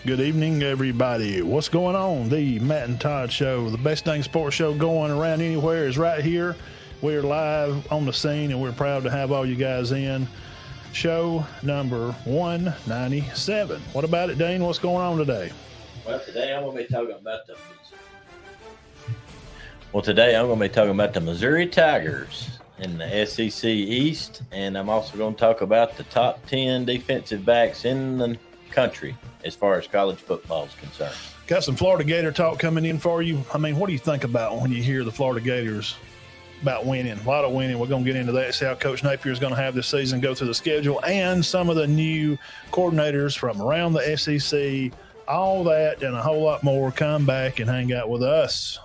Good evening, everybody. What's going on? The Matt and Todd Show, the best dang sports show going around anywhere, is right here. We're live on the scene, and we're proud to have all you guys in. Show number 197. What about it, Dean? What's going on today? Well, today I'm going to be talking about the Missouri Tigers in the SEC East, and I'm also going to talk about the top 10 defensive backs in the country as far as college football is concerned. Got some Florida Gator talk coming in for you. I mean, what do you think about when you hear the Florida Gators about winning? A lot of winning. We're going to get into that, see how Coach Napier is going to have this season, go through the schedule, and some of the new coordinators from around the SEC. All that and a whole lot more. Come back and hang out with us.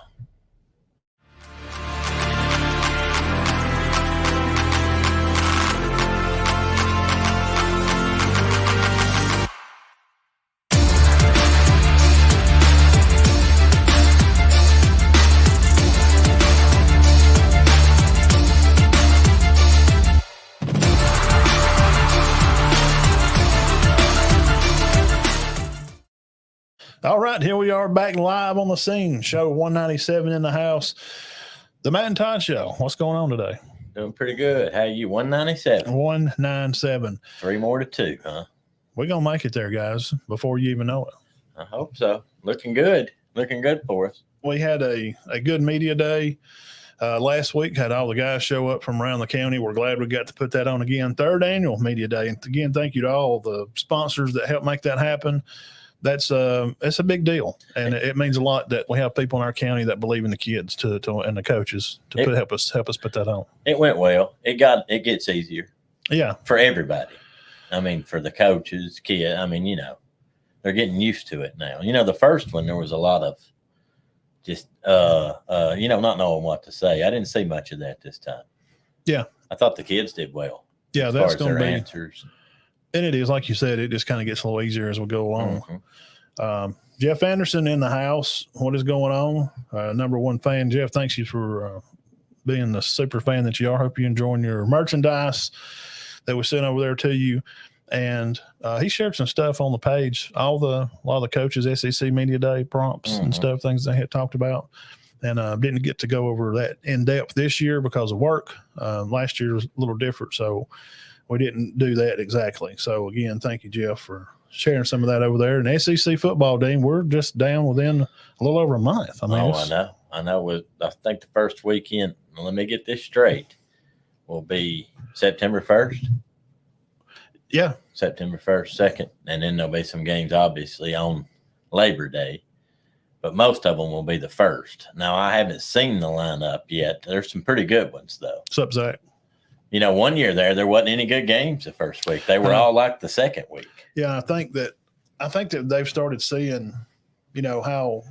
All right, here we are back live on the scene. Show 197 in the house. The Matt and Todd Show. What's going on today? Doing pretty good. How are you? 197. 197. 3 more to 2, huh? We're going to make it there, guys, before you even know it. I hope so. Looking good. Looking good for us. We had a good media day last week. Had all the guys show up from around the county. We're glad we got to put that on again. 3rd annual media day. And again, thank you to all the sponsors that helped make that happen. That's a big deal, and it means a lot that we have people in our county that believe in the kids and the coaches to help us put that on. It went well. It gets easier. Yeah, for everybody. I mean, for the coaches, kids. I mean, they're getting used to it now. The first one there was a lot of just not knowing what to say. I didn't see much of that this time. Yeah, I thought the kids did well. Yeah, as that's far as going to their be answers. And it is, like you said, it just kind of gets a little easier as we go along. Mm-hmm. Jeff Anderson in the house. What is going on? Number one fan, Jeff, thanks you for being the super fan that you are. Hope you're enjoying your merchandise that we sent over there to you. And he shared some stuff on the page, a lot of the coaches, SEC Media Day prompts and stuff, things they had talked about. And didn't get to go over that in depth this year because of work. Last year was a little different, so we didn't do that exactly. So, again, thank you, Jeff, for sharing some of that over there. And SEC football, Dean, we're just down within a little over a month. I know. I think the first weekend, let me get this straight, will be September 1st. Yeah. September 1st, 2nd. And then there'll be some games, obviously, on Labor Day. But most of them will be the 1st. Now, I haven't seen the lineup yet. There's some pretty good ones, though. What's up, Zach? 1 year there wasn't any good games the first week. They were all like the second week. Yeah, I think that they've started seeing, how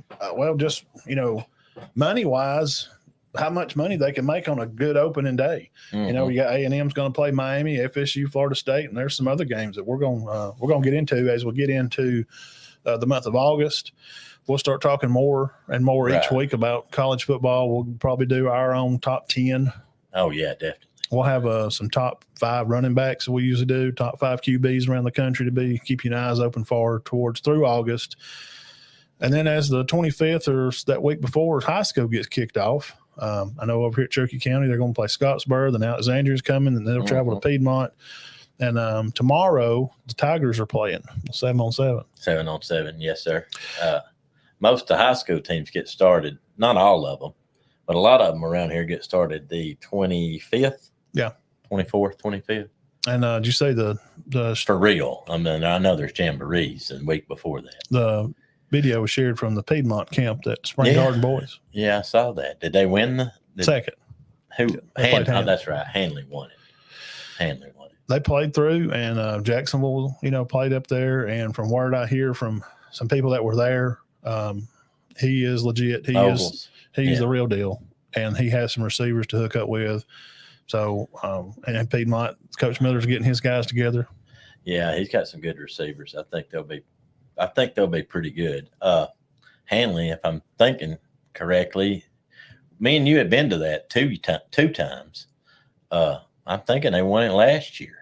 money wise, how much money they can make on a good opening day. Mm-hmm. You got A&M's going to play Miami, FSU, Florida State, and there's some other games that we're going to get into as we get into the month of August. We'll start talking more and more each week about college football. We'll probably do our own top 10. Oh yeah, definitely. We'll have some top 5 running backs that we usually do, top 5 QBs around the country to keep your eyes open for through August. And then as the 25th or that week before high school gets kicked off, I know over here at Cherokee County they're going to play Scottsboro, then Alexandria's coming, and they'll travel to Piedmont. And tomorrow the Tigers are playing 7-on-7. 7-on-7, yes, sir. Most of the high school teams get started, not all of them, but a lot of them around here get started the 25th. Yeah. 24th, 25th. And did you say the for real? I mean, I know there's jamborees the week before that. The video was shared from the Piedmont camp that Spring Garden boys. Yeah, I saw that. Did they win the second? Who? Yeah, that's right. Hanley won it. They played through, and Jacksonville, played up there. And from word I hear from some people that were there, he is legit. He's the real deal, and he has some receivers to hook up with. So, and Piedmont, Coach Miller's getting his guys together. Yeah, he's got some good receivers. I think they'll be pretty good. Hanley, if I'm thinking correctly, me and you had been to that two times. I'm thinking they won it last year.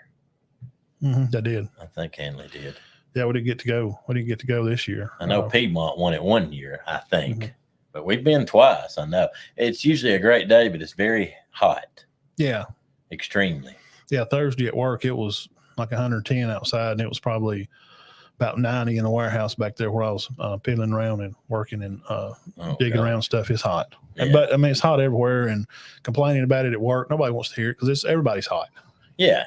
Mm-hmm, they did. I think Hanley did. Yeah, we didn't get to go. We didn't get to go this year. I know Piedmont won it one year, I think, Mhm. but we've been twice. I know it's usually a great day, but it's very hot. Yeah. Extremely. Yeah. Thursday at work, it was like 110 outside, and it was probably about 90 in the warehouse back there where I was peeling around and working and digging God. around stuff. It's hot. Yeah. But I mean, it's hot everywhere, and complaining about it at work, nobody wants to hear it because everybody's hot. Yeah.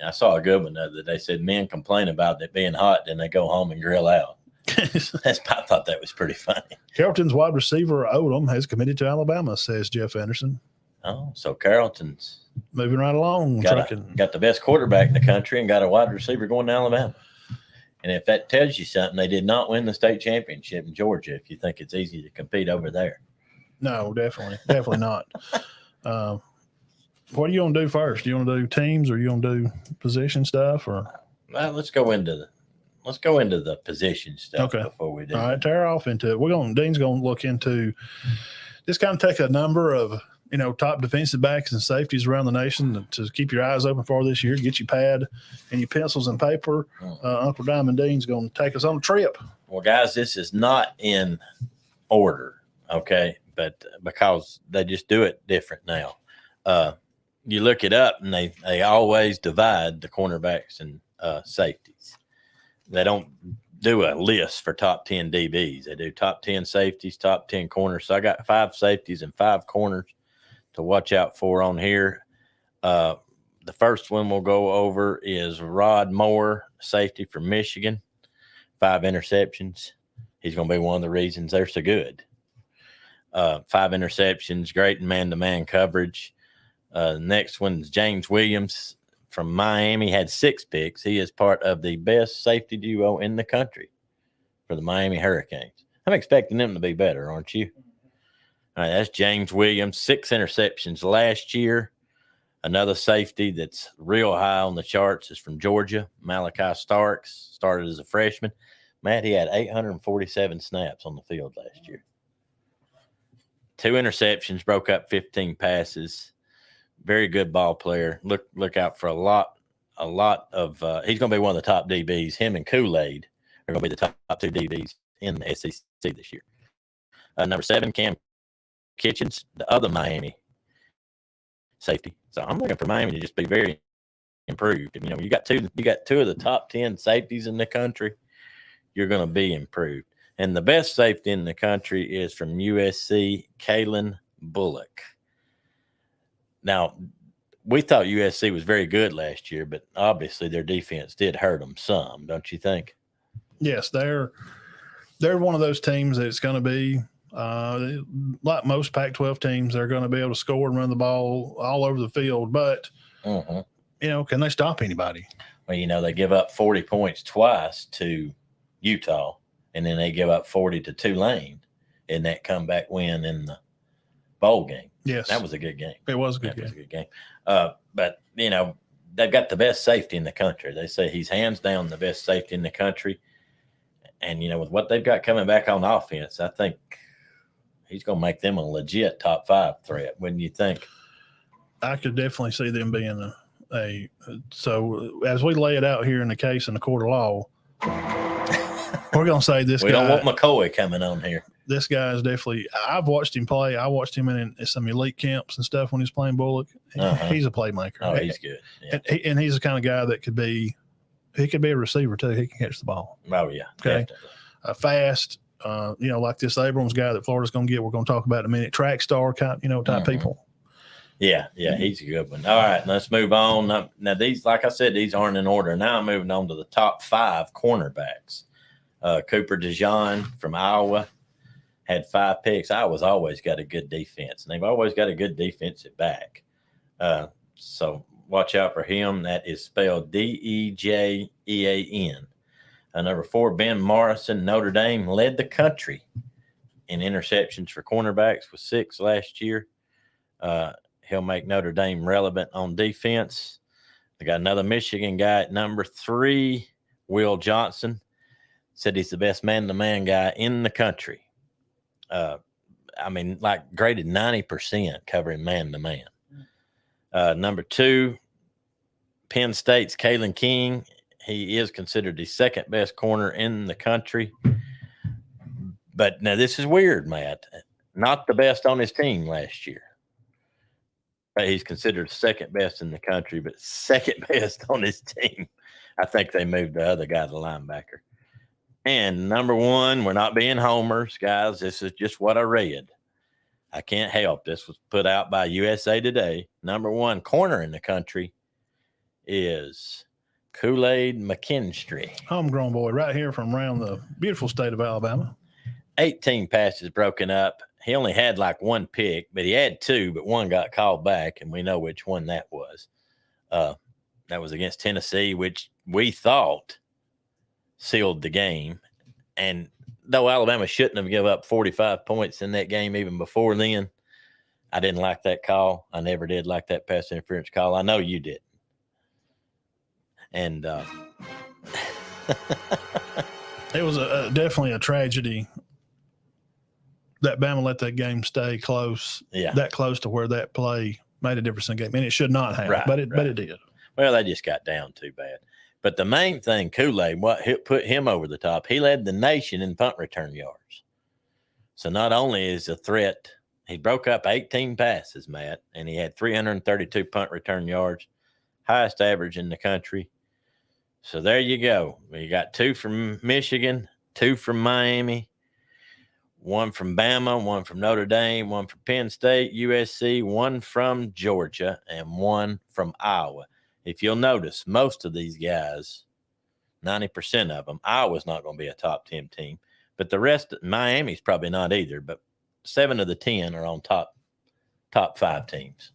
I saw a good one the other day. Said men complain about it being hot, then they go home and grill out. I thought that was pretty funny. Carrollton's wide receiver Odom has committed to Alabama, says Jeff Anderson. Oh, so Carrollton's moving right along. Got the best quarterback in the country and got a wide receiver going to Alabama. And if that tells you something, they did not win the state championship in Georgia. If you think it's easy to compete over there, no, definitely not. What do you want to do first? Do you want to do teams, or you want to do position stuff, or? Well, let's go into the position stuff before we do. All right, tear off into it. Dean's going to look into just kind of take a number of top defensive backs and safeties around the nation to keep your eyes open for this year. Get your pad and your pencils and paper. Uncle Diamond Dean's going to take us on a trip. Well, guys, this is not in order, okay? But because they just do it different now. You look it up, and they always divide the cornerbacks and safeties. They don't do a list for top 10 DBs. They do top 10 safeties, top 10 corners. So I got 5 safeties and 5 corners to watch out for on here. The first one we'll go over is Rod Moore, safety from Michigan. 5 interceptions. He's going to be one of the reasons they're so good. 5 interceptions, great in man-to-man coverage. Next one's James Williams from Miami, had 6 picks. He is part of the best safety duo in the country for the Miami Hurricanes. I'm expecting them to be better, aren't you? All right, that's James Williams, 6 interceptions last year. Another safety that's real high on the charts is from Georgia, Malachi Starks, started as a freshman. Matt, he had 847 snaps on the field last year. 2 interceptions, broke up 15 passes. Very good ball player. Look out for a lot of he's going to be one of the top DBs. Him and Kool-Aid are going to be the top 2 DBs in the SEC this year. Number 7, Cam Kitchens, the other Miami safety. So I'm looking for Miami to just be very improved. You got two of the top 10 safeties in the country. You're going to be improved. And the best safety in the country is from USC, Kalen Bullock. Now, we thought USC was very good last year, but obviously their defense did hurt them some, don't you think? Yes, they're one of those teams that's going to be like most Pac-12 teams. They're going to be able to score and run the ball all over the field, but can they stop anybody? Well, they give up 40 points twice to Utah, and then they give up 40 to Tulane in that comeback win in the bowl game. Yes. That was a good game. It was a good game. But, they've got the best safety in the country. They say he's hands down the best safety in the country. And, with what they've got coming back on offense, I think he's going to make them a legit top 5 threat. Wouldn't you think? I could definitely see them being so as we lay it out here in the case in the court of law, we're going to say this guy. We don't want McCoy coming on here. This guy is definitely – I've watched him play. I watched him in some elite camps and stuff when he was playing Bullock. He's a playmaker. Oh, he's good. Yeah. And he's the kind of guy that could be – he could be a receiver too. He can catch the ball. Oh, yeah. Okay. Fast, like this Abrams guy that Florida's going to get, we're going to talk about in a minute. Track star type people. Yeah, he's a good one. All right, let's move on. Now, these, like I said, these aren't in order. Now I'm moving on to the top 5 cornerbacks. Cooper DeJean from Iowa had 5 picks. Iowa's always got a good defense, and they've always got a good defensive back. So watch out for him. That is spelled Dejean. Number 4, Ben Morrison, Notre Dame, led the country in interceptions for cornerbacks with 6 last year. He'll make Notre Dame relevant on defense. They got another Michigan guy at number 3, Will Johnson. Said he's the best man-to-man guy in the country. Graded 90% covering man-to-man. Number 2, Penn State's Kalen King. He is considered the second best corner in the country. But now this is weird, Matt. Not the best on his team last year. He's considered second best in the country, but second best on his team. I think they moved the other guy to linebacker. And number one, we're not being homers, guys. This is just what I read. I can't help. This was put out by USA Today. Number one corner in the country is Kool-Aid McKinstry. Homegrown boy right here from around the beautiful state of Alabama. 18 passes broken up. He only had like one pick, but he had two, but one got called back, and we know which one that was. That was against Tennessee, which we thought sealed the game. And though Alabama shouldn't have given up 45 points in that game even before then, I didn't like that call. I never did like that pass interference call. I know you didn't. And it was definitely a tragedy that Bama let that game stay close, that close to where that play made a difference in the game. And it should not have, but it did. Well, they just got down too bad. But the main thing, Kool-Aid, what put him over the top, he led the nation in punt return yards. So not only is a threat, he broke up 18 passes, Matt, and he had 332 punt return yards, highest average in the country. So there you go. You got 2 from Michigan, 2 from Miami, 1 from Bama, 1 from Notre Dame, 1 from Penn State, USC, 1 from Georgia, and 1 from Iowa. If you'll notice, most of these guys, 90% of them, Iowa's not going to be a top 10 team. But the rest, Miami's probably not either. But 7 of the 10 are on top 5 teams.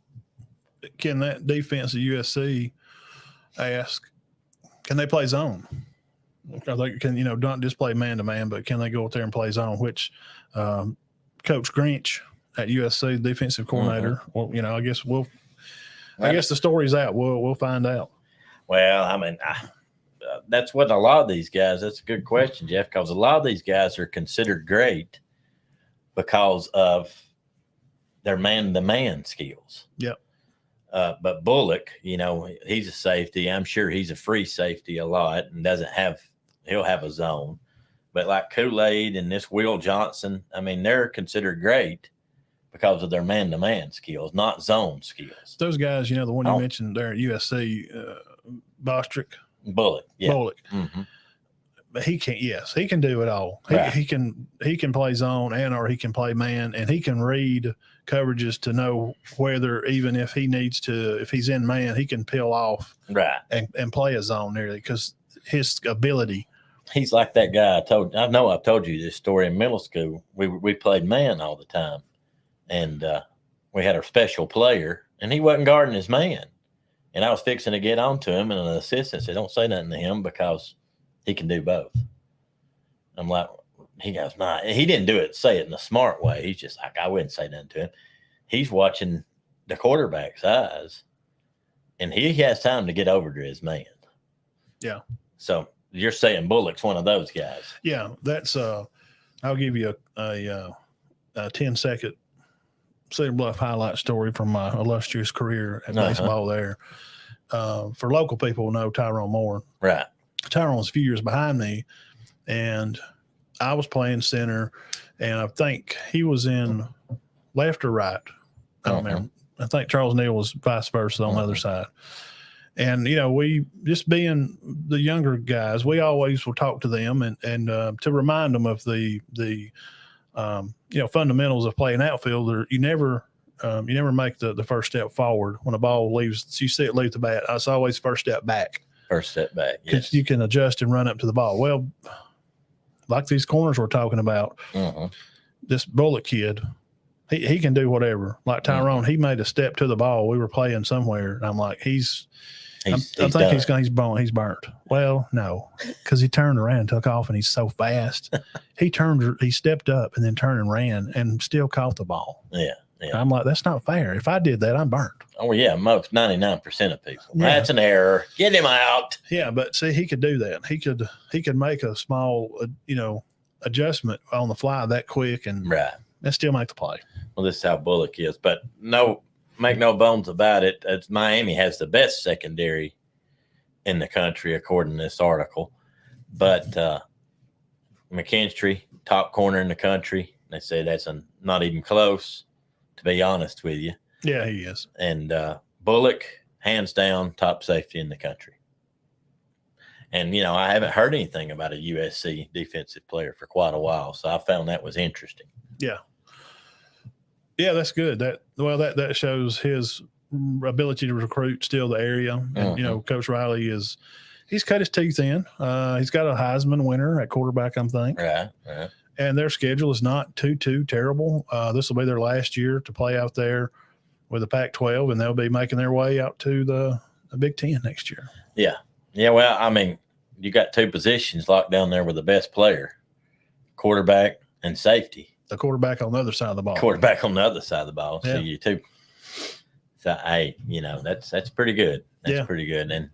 Can that defense of USC ask, can they play zone? I think can not just play man to man, but can they go out there and play zone? Which Coach Grinch at USC, defensive coordinator. Well, I guess the story's out. We'll find out. Well, I mean, that's what a lot of these guys. That's a good question, Jeff, because a lot of these guys are considered great because of their man-to-man skills. Yep. But Bullock, he's a safety. I'm sure he's a free safety a lot and he'll have a zone. But like Kool-Aid and this Will Johnson, I mean, they're considered great because of their man-to-man skills, not zone skills. Those guys, the one you mentioned there at USC, Bostrick. Bullock, yeah. Bullock. Mm-hmm. But he can do it all. Right. He can play zone or he can play man, and he can read coverages to know whether, even if he needs to, if he's in man, he can peel off and play a zone nearly because his ability. He's like that guy I've told you this story in middle school. We played man all the time. And we had a special player, and he wasn't guarding his man. And I was fixing to get on to him, and an assistant said, don't say nothing to him because he can do both. I'm like, he goes, nah. He didn't say it in a smart way. He's just like, I wouldn't say nothing to him. He's watching the quarterback's eyes, and he has time to get over to his man. Yeah. So you're saying Bullock's one of those guys. Yeah, that's I'll give you a 10-second Cedar Bluff highlight story from my illustrious career at baseball there. For local people know Tyrone Moore. Right. Tyrone was a few years behind me, and I was playing center, and I think he was in left or right. I don't remember. I think Charles Neal was vice versa on the other side. And, we just being the younger guys, we always will talk to them and to remind them of the fundamentals of playing outfield. You never make the first step forward when a ball leaves. You see it leave the bat. It's always first step back. First step back. Yes. You can adjust and run up to the ball. Well, like these corners we're talking about, this Bullock kid, he can do whatever. Like Tyrone, he made a step to the ball. We were playing somewhere, and I'm like, he's burnt. Well, no, because he turned around and took off, and he's so fast. He stepped up and then turned and ran and still caught the ball. Yeah. I'm like, that's not fair. If I did that, I'm burnt. Oh, yeah, most 99% of people. Yeah. That's an error. Get him out. Yeah, but see, he could do that. He could make a small, adjustment on the fly that quick and still make the play. Well, this is how Bullock is. But make no bones about it. Miami has the best secondary in the country, according to this article. But McKinstry, top corner in the country. They say that's not even close, to be honest with you. Yeah, he is. And Bullock, hands down, top safety in the country. And, you know, I haven't heard anything about a USC defensive player for quite a while, so I found that was interesting. Yeah. Yeah, that's good. That shows his ability to recruit still the area. And, you know, Coach Riley he's cut his teeth in. He's got a Heisman winner at quarterback, I think. Right. And their schedule is not too terrible. This will be their last year to play out there with the Pac-12, and they'll be making their way out to the Big Ten next year. Yeah. Yeah, well, I mean, you got two positions locked down there with the best player, quarterback and safety. The quarterback on the other side of the ball. Quarterback on the other side of the ball. Yeah. So you two. So, hey, you know, that's pretty good. That's pretty good. And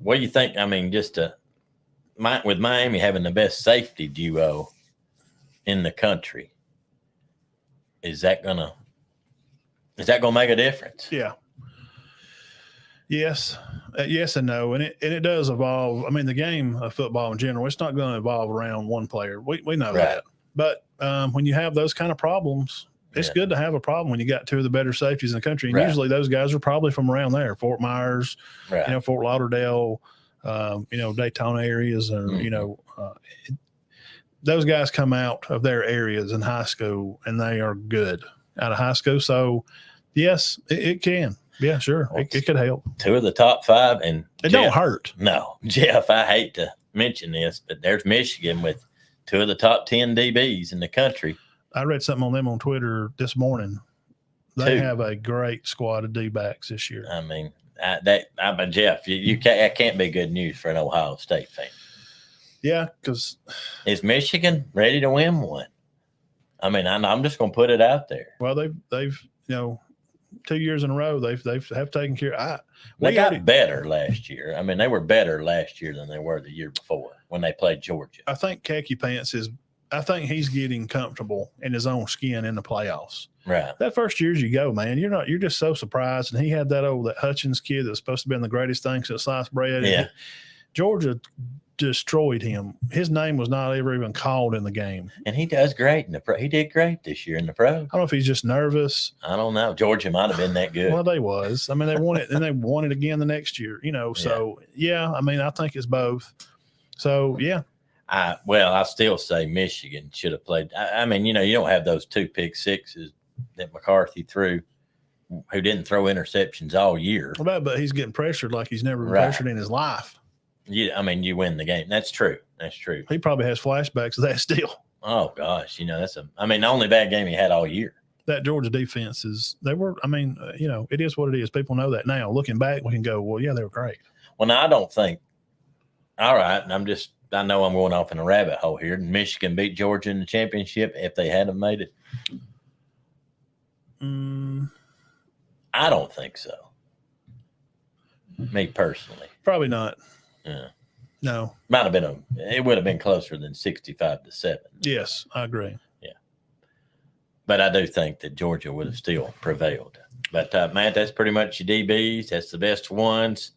what do you think? I mean, with Miami having the best safety duo in the country, is that gonna make a difference? Yeah. Yes and no, and it does evolve. I mean, the game of football in general, it's not going to evolve around one player. We know that. But when you have those kind of problems, it's good to have a problem when you got two of the better safeties in the country. And usually those guys are probably from around there, Fort Myers, you know, Fort Lauderdale, you know, Daytona areas, or you know, those guys come out of their areas in high school, and they are good out of high school. So, yes, it can. Yeah, sure. It could help. Two of the top five, and it don't hurt. No, Jeff, I hate to mention this, but there's Michigan with two of the top 10 DBs in the country. I read something on them on Twitter this morning. They have a great squad of D-backs this year. I mean, Jeff, that can't be good news for an Ohio State fan. Yeah, because is Michigan ready to win one? I mean, I'm just going to put it out there. Well, they've you know, 2 years in a row they've taken care. They got better last year. I mean, they were better last year than they were the year before when they played Georgia. I think Khaki Pants I think he's getting comfortable in his own skin in the playoffs. Right. That first year as you go, man, you're just so surprised. And he had that Hutchins kid that was supposed to be the greatest thing since sliced bread. Yeah. Georgia destroyed him. His name was not ever even called in the game. And he does great in the pro. He did great this year in the pro. I don't know if he's just nervous. I don't know. Georgia might have been that good. Well, they was. I mean, they won it, and they won it again the next year. You know, so I mean, I think it's both. So yeah. I still say Michigan should have played. I mean, you know, you don't have those two pick sixes that McCarthy threw, who didn't throw interceptions all year. But he's getting pressured like he's never been pressured in his life. Yeah, I mean, you win the game. That's true. He probably has flashbacks of that still. Oh gosh, you know, the only bad game he had all year. That Georgia defense you know, it is what it is. People know that now. Looking back, we can go, well, yeah, they were great. Well, now I don't think. All right, and I know I'm going off in a rabbit hole here. Michigan beat Georgia in the championship if they hadn't made it. I don't think so. Me personally, probably not. Yeah. No. It would have been closer than 65-7. Yes, I agree. Yeah. But I do think that Georgia would have still prevailed. But, Matt, that's pretty much your DBs. That's the best ones.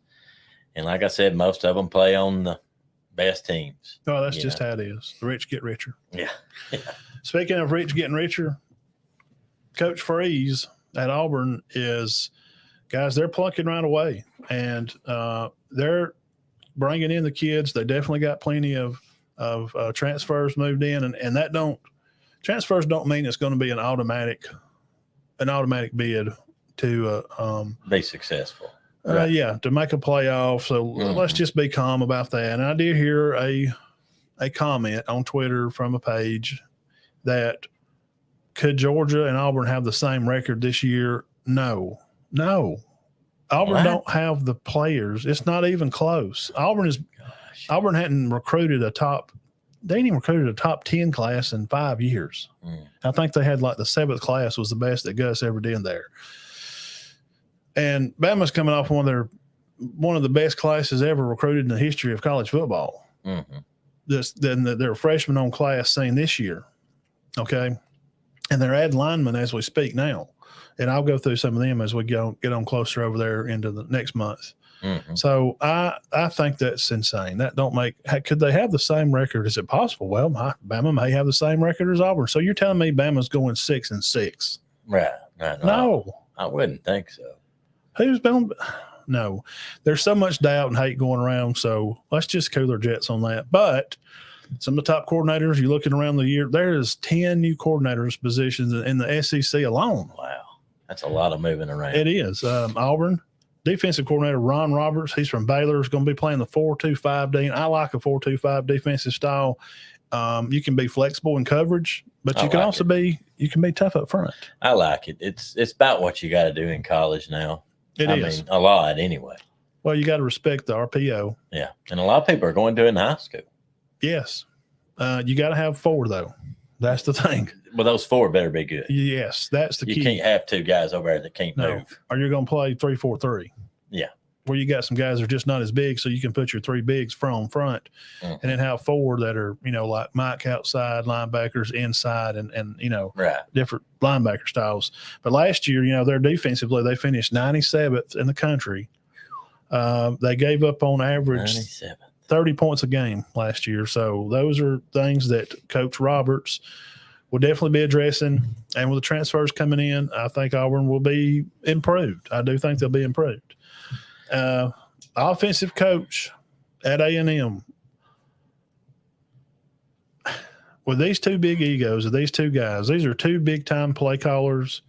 And like I said, most of them play on the best teams. Oh, that's just how it is. The rich get richer. Yeah. Speaking of rich getting richer, Coach Freeze at Auburn they're plunking right away. And they're bringing in the kids. They definitely got plenty of transfers moved in, and transfers don't mean it's going to be an automatic bid to be successful. To make a playoff. So let's just be calm about that. And I did hear a comment on Twitter from a page that could Georgia and Auburn have the same record this year? No. Auburn don't have the players. It's not even close. Auburn hadn't recruited they ain't even recruited a top 10 class in 5 years. I think they had like the 7th class was the best that Gus ever did there. And Bama's coming off one of the best classes ever recruited in the history of college football. Mm-hmm. They're freshman on class scene this year. Okay. and they're adding linemen as we speak now. And I'll go through some of them as we get on closer over there into the next month. Mm-hmm. So I think that's insane. That don't make. Could they have the same record? Is it possible? Well, Bama may have the same record as Auburn. So you're telling me Bama's going 6-6? Right. No, I wouldn't think so. Who's been? No, there's so much doubt and hate going around. So let's just cool our jets on that. But some of the top coordinators, you're looking around the year, there is 10 new coordinators positions in the SEC alone. Wow. That's a lot of moving around. It is. Auburn, defensive coordinator Ron Roberts, he's from Baylor, is going to be playing the 4-2-5 D. I like a 4-2-5 defensive style. You can be flexible in coverage, but you can also be tough up front. I like it. It's about what you got to do in college now. I mean, a lot anyway. Well, you got to respect the RPO. Yeah, and a lot of people are going to it in high school. Yes. You got to have 4, though. That's the thing. Well, those 4 better be good. Yes, that's the key. You can't have 2 guys over there that can't move. Or you're going to play 3-4-3. Yeah. Where you got some guys that are just not as big, so you can put your 3 bigs from front, and then have 4 that are, like Mike outside, linebackers inside, and different linebacker styles. But last year, their defensively, they finished 97th in the country. They gave up on average 30 points a game last year. So those are things that Coach Roberts will definitely be addressing. And with the transfers coming in, I think Auburn will be improved. I do think they'll be improved. Offensive coach at A&M. With these 2 big egos of these 2 guys, these are 2 big-time play callers.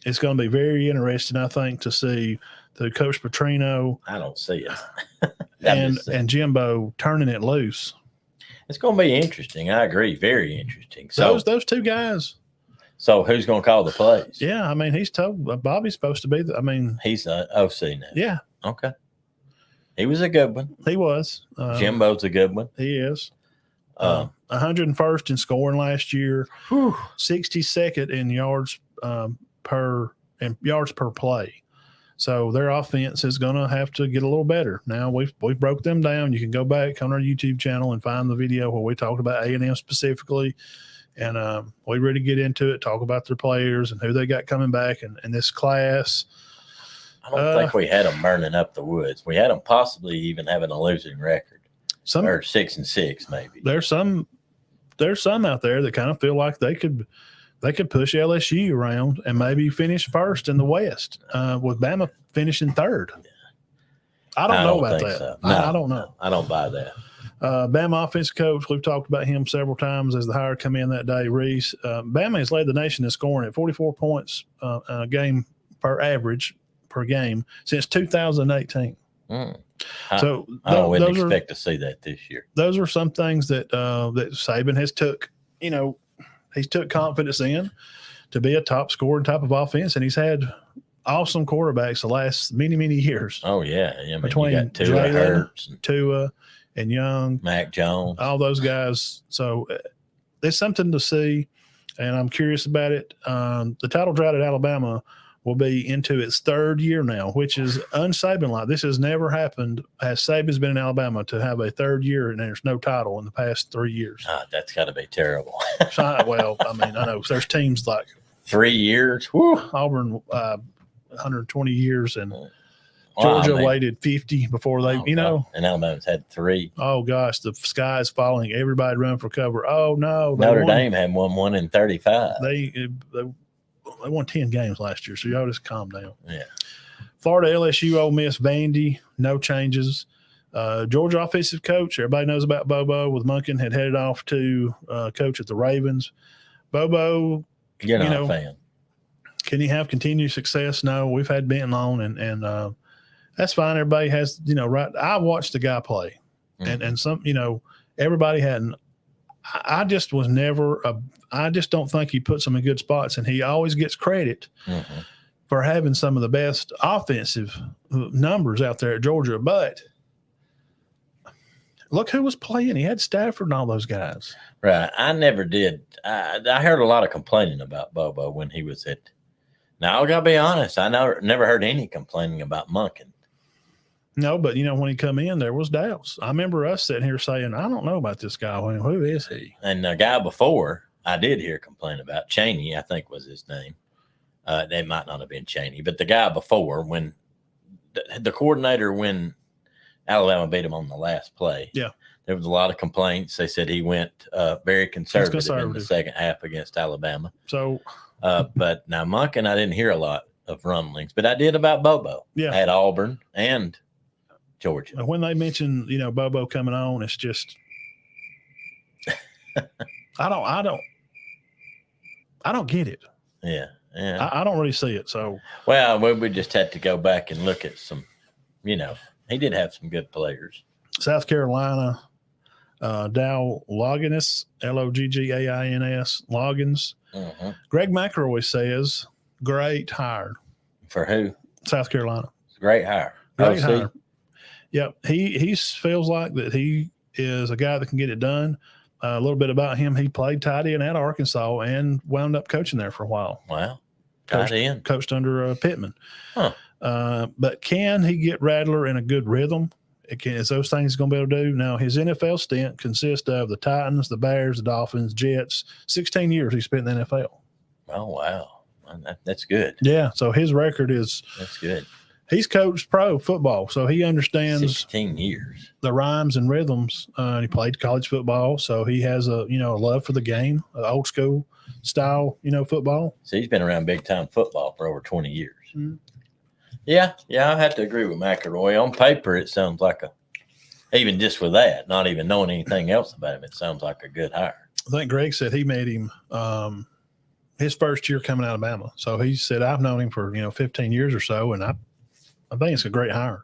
It's going to be very interesting, I think, to see the Coach Petrino. I don't see it. and Jimbo turning it loose. It's going to be interesting. I agree. Very interesting. So those 2 guys. So who's going to call the plays? Yeah, I mean, he's told Bobby's supposed to be. He's an OC now. Yeah. Okay. He was a good one. He was. Jimbo's a good one. He is. 101st in scoring last year. 62nd in yards per play. So their offense is going to have to get a little better. Now we've broke them down. You can go back on our YouTube channel and find the video where we talked about A&M specifically, and we really get into it, talk about their players and who they got coming back and this class. I don't think we had them burning up the woods. We had them possibly even having a losing record, or 6-6 maybe. There's some out there that kind of feel like they could push LSU around and maybe finish first in the West, with Bama finishing 3rd. I don't know about that. So. No, I don't know. I don't buy that. Bama offensive coach, we've talked about him several times as the hire come in that day, Reese. Bama has led the nation in scoring at 44 points a game per game since 2018. So I wouldn't expect to see that this year. Those are some things that Saban has took, he's took confidence in to be a top scoring type of offense, and he's had awesome quarterbacks the last many, many years. Oh yeah, I mean, between you got Tua and Young, Mac Jones, all those guys. So there's something to see, and I'm curious about it. The title drought at Alabama will be into its 3rd year now, which is un-Saban-like. This has never happened as Saban's been in Alabama to have a 3rd year and there's no title in the past 3 years. That's got to be terrible. Well, I mean, I know there's teams like 3 years. Whew. Auburn, 120 years, and Georgia waited 50 before they, And Alabama's had 3. Oh gosh, the sky is falling. Everybody run for cover. Oh no, Notre Dame had won in 35. They won 10 games last year, so y'all just calm down. Yeah. Florida, LSU, Ole Miss, Vandy, no changes. Georgia offensive coach, everybody knows about Bobo with Monken, had headed off to coach at the Ravens. Bobo, you're not a fan. Can he have continued success? No, we've had Benton on, and that's fine. Everybody has, right. I watched the guy play, and some, everybody hadn't. I just was never I just don't think he puts them in good spots, and he always gets credit for having some of the best offensive numbers out there at Georgia. But look who was playing. He had Stafford and all those guys. Right. I never did. I heard a lot of complaining about Bobo when he was at. Now, I got to be honest. I never heard any complaining about Monken. No, but, when he come in, there was doubts. I remember us sitting here saying, I don't know about this guy. Who is he? And the guy before, I did hear complain about Cheney, I think was his name. They might not have been Cheney, but the guy before, when the coordinator, when Alabama beat him on the last play, Yeah. there was a lot of complaints. They said he went very conservative in the second half against Alabama. So, but now Monken, I didn't hear a lot of rumblings, but I did about Bobo at Auburn and Georgia. When they mention, Bobo coming on, it's just I don't get it. Yeah. Yeah. I don't really see it. So, well, we just had to go back and look at some, he did have some good players. South Carolina, Dow Loggins, Loggins, Loggins. Mm-hmm. Greg McElroy says, great hire. For who? South Carolina. Great hire. Great hire. Yep. He feels like that he is a guy that can get it done. A little bit about him. He played tight end at Arkansas and wound up coaching there for a while. Wow. Tight end. Coached under Pittman. Huh. But can he get Rattler in a good rhythm? Is those things he's going to be able to do? Now, his NFL stint consists of the Titans, the Bears, the Dolphins, Jets. 16 years he spent in the NFL. Oh, wow. That's good. Yeah. So his record is – that's good. He's coached pro football, so he understands 16 years the rhymes and rhythms. He played college football, so he has a love for the game, old school style, football. So he's been around big time football for over 20 years. Mm-hmm. Yeah, I have to agree with McElroy. On paper, it sounds like even just with that, not even knowing anything else about him, it sounds like a good hire. I think Greg said he made him his first year coming out of Alabama. So he said, I've known him for 15 years or so, and I think it's a great hire.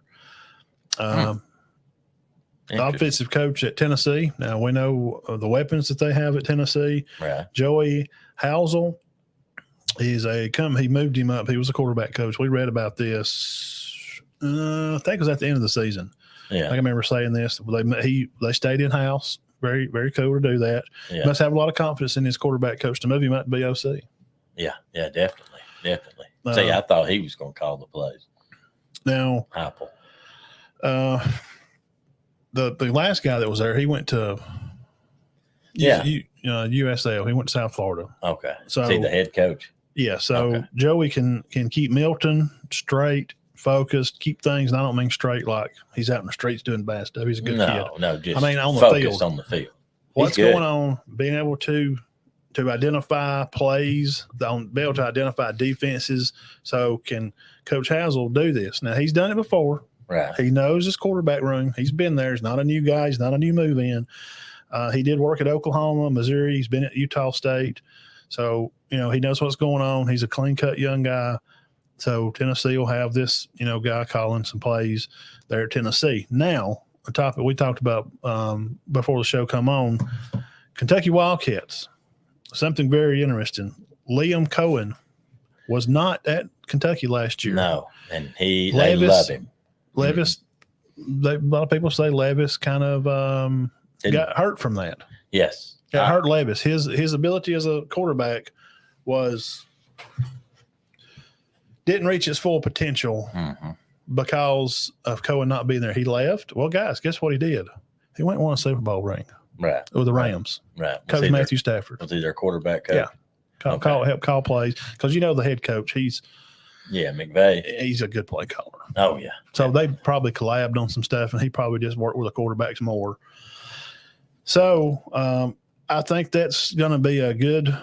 Offensive coach at Tennessee. Now we know the weapons that they have at Tennessee. Right. Joey Halzle. He moved him up. He was a quarterback coach. We read about this. I think it was at the end of the season. Yeah. I remember saying this. They stayed in house. Very, very cool to do that. Yeah. Must have a lot of confidence in his quarterback coach to move him up to be OC. Yeah, definitely. See, I thought he was going to call the plays. Now, Apple. The last guy that was there, he went to USL. He went to South Florida. Okay. So the head coach. Yeah. So Joey can keep Milton straight, focused, keep things. And I don't mean straight like he's out in the streets doing bad stuff. He's a good kid. No, just on the focus field. on the field. What's going on? Being able to identify plays, be able to identify defenses. So can Coach Hazel do this? Now he's done it before. Right. He knows his quarterback room. He's been there. He's not a new guy. He's not a new move in. He did work at Oklahoma, Missouri. He's been at Utah State. So, he knows what's going on. He's a clean-cut young guy. So Tennessee will have this, guy calling some plays there at Tennessee. Now, a topic we talked about before the show come on, Kentucky Wildcats. Something very interesting. Liam Cohen was not at Kentucky last year. No, and they love him. Levis, a lot of people say Levis kind of got hurt from that. Yes. Got hurt Levis. His ability as a quarterback didn't reach its full potential because of Cohen not being there. He left. Well, guys, guess what he did? He went and won a Super Bowl ring. Right. With the Rams. Right. Coach Matthew Stafford. Was he their quarterback coach? Yeah. Help call plays. Because the head coach, McVay. He's a good play caller. Oh, yeah. So they probably collabed on some stuff, and he probably just worked with the quarterbacks more. So I think that's going to be a good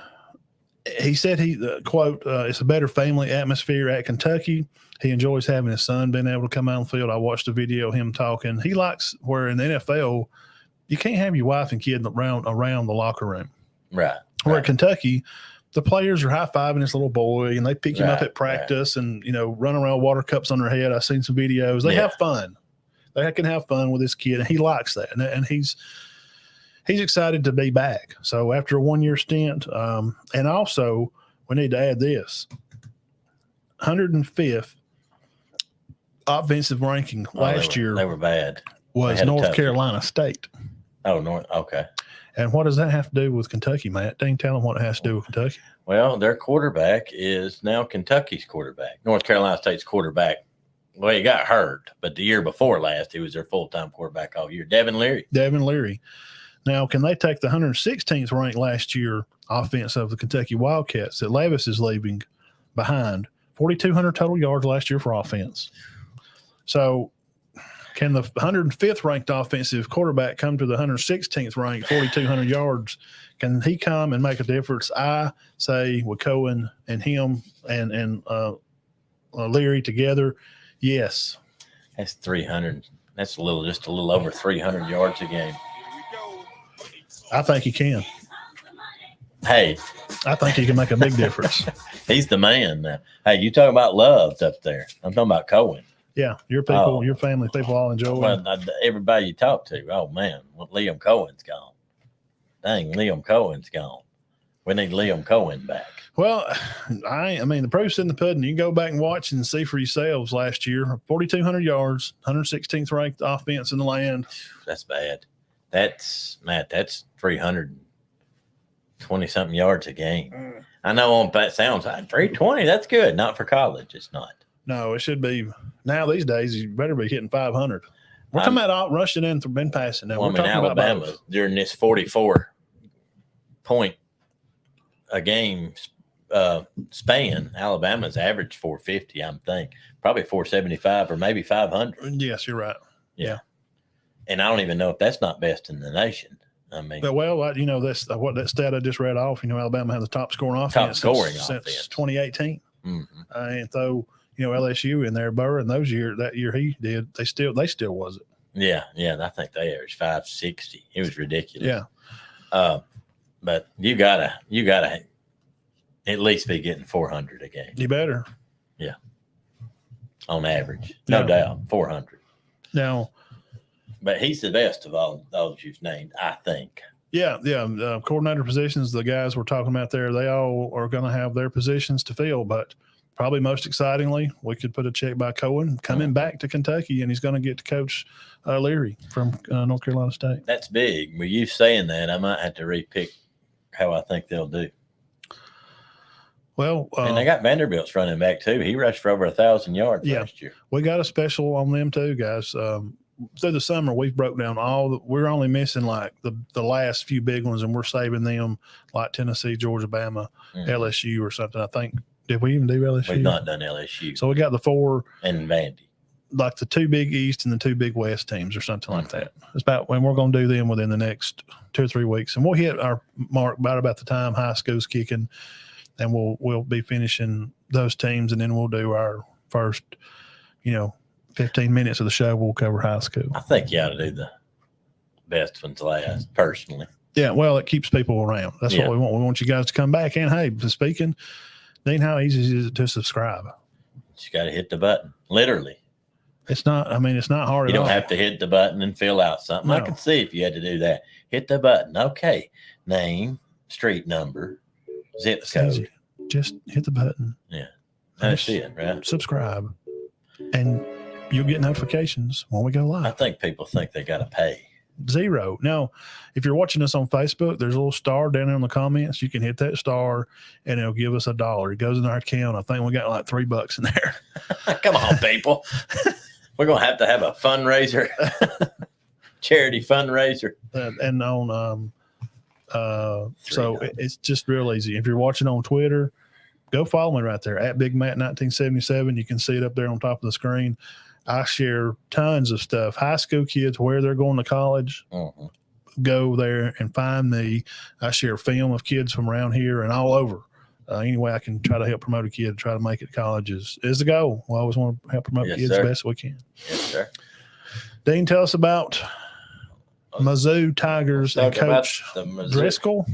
– he said quote, it's a better family atmosphere at Kentucky. He enjoys having his son being able to come out on the field. I watched a video of him talking. He likes where in the NFL, you can't have your wife and kid around the locker room. Right. Where at Kentucky – the players are high-fiving this little boy, and they pick him up at practice and, run around water cups on their head. I've seen some videos. They have fun. They can have fun with this kid, and he likes that. And he's excited to be back. So after a one-year stint, and also we need to add this, 105th offensive ranking last year. They were bad. Was North Carolina State. Oh, okay. And what does that have to do with Kentucky, Matt? Dang, tell them what it has to do with Kentucky. Well, their quarterback is now Kentucky's quarterback. North Carolina State's quarterback. Well, he got hurt, but the year before last, he was their full-time quarterback all year. Devin Leary. Now, can they take the 116th ranked last year offense of the Kentucky Wildcats that Levis is leaving behind? 4,200 total yards last year for offense. So can the 105th ranked offensive quarterback come to the 116th ranked 4,200 yards? Can he come and make a difference? I say with Cohen and him and Leary together, yes. That's 300. That's just a little over 300 yards a game. I think he can. Hey, I think he can make a big difference. He's the man now. Hey, you talking about Love up there? I'm talking about Cohen. Yeah, your people, your family, people all enjoy him. Well, everybody you talk to, oh man, well, Liam Cohen's gone. Dang, Liam Cohen's gone. We need Liam Cohen back. Well, I mean, the proof's in the pudding. You can go back and watch and see for yourselves last year. 4,200 yards, 116th ranked offense in the land. That's bad. That's 320-something yards a game. I know on that sounds like 320. That's good. Not for college. It's not. No, it should be. Now these days, you better be hitting 500. We're talking about rushing in and passing now. Well, We're talking Alabama about during this 44-point a game span, Alabama's average 450, I'm thinking. Probably 475 or maybe 500. Yes, you're right. Yeah. And I don't even know if that's not best in the nation. I mean, well, you know, that's what that stat I just read off. You know, Alabama has the top scoring offense since 2018. Mm-hmm. And so, you know, LSU in there, Burr, and that year he did, they still was it. Yeah. I think they averaged 560. It was ridiculous. Yeah. But you gotta at least be getting 400 a game. You better. Yeah. On average, no doubt, 400. Now. But he's the best of all those you've named, I think. Yeah. Coordinator positions, the guys we're talking about there, they all are going to have their positions to fill. But probably most excitingly, we could put a check by Cohen coming back to Kentucky, and he's going to get to coach Leary from North Carolina State. That's big. With you saying that, I might have to repick how I think they'll do. Well, and they got Vanderbilt's running back too. He rushed for over 1,000 yards last year. We got a special on them too, guys. Through the summer, we've broke down we're only missing like the last few big ones, and we're saving them like Tennessee, Georgia, Bama, LSU or something. I think, did we even do LSU? We've not done LSU. So we got the 4 and Vandy, like the 2 big East and the 2 big West teams or something like that. It's about when we're going to do them within the next 2 or 3 weeks, and we'll hit our mark about the time high school's kicking, and we'll be finishing those teams, and then we'll do our first, 15 minutes of the show. We'll cover high school. I think you ought to do the best ones last, personally. Yeah, well, it keeps people around. That's what we want. We want you guys to come back. And hey, speaking, Dean, how easy is it to subscribe? You got to hit the button. Literally. It's not hard at all. You don't have to hit the button and fill out something. No. I could see if you had to do that. Hit the button. Okay. Name, street number, zip code. Easy. Just hit the button. Yeah. That's it, right? Subscribe. And you'll get notifications when we go live. I think people think they got to pay. 0. Now, if you're watching us on Facebook, there's a little star down there in the comments. You can hit that star, and it'll give us $1. It goes in our account. I think we got like $3 in there. Come on, people. We're going to have a fundraiser, charity fundraiser. And on, so it's just real easy. If you're watching on Twitter, go follow me right there at Big Matt 1977. You can see it up there on top of the screen. I share tons of stuff. High school kids, where they're going to college, go there and find me. I share film of kids from around here and all over. Any way I can try to help promote a kid, try to make it to college is the goal. We always want to help promote kids the best we can. Yes, sir. Dean, tell us about Mizzou Tigers and Coach Driscoll.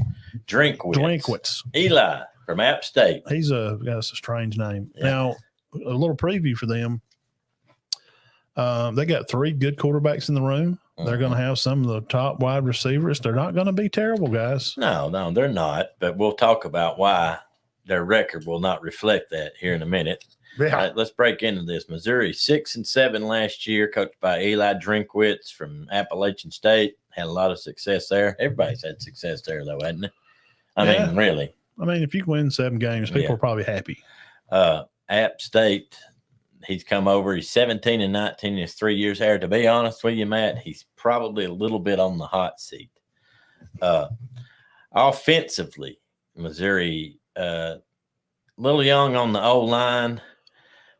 Drinkwitz. Eli from App State. He's got a strange name. Yeah. Now, a little preview for them. They got 3 good quarterbacks in the room. They're going to have some of the top wide receivers. They're not going to be terrible, guys. No, they're not. But we'll talk about why their record will not reflect that here in a minute. Yeah. All right, let's break into this. Missouri 6-7 last year, coached by Eli Drinkwitz from Appalachian State. Had a lot of success there. Everybody's had success there, though, hasn't it? I mean, really. I mean, if you win 7 games, people are probably happy. App State. He's come over. He's 17-19 in his 3 years here. To be honest with you, Matt, he's probably a little bit on the hot seat. Offensively, Missouri a little young on the O-line,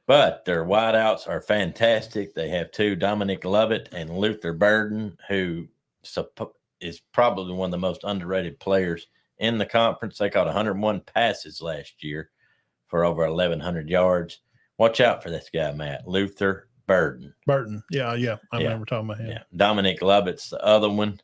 but their wideouts are fantastic. They have two, Dominic Lovett and Luther Burden, who is probably one of the most underrated players in the conference. They caught 101 passes last year for over 1,100 yards. Watch out for this guy, Matt. Luther Burden. Yeah. I remember talking about him. Yeah. Dominic Lovett's the other one.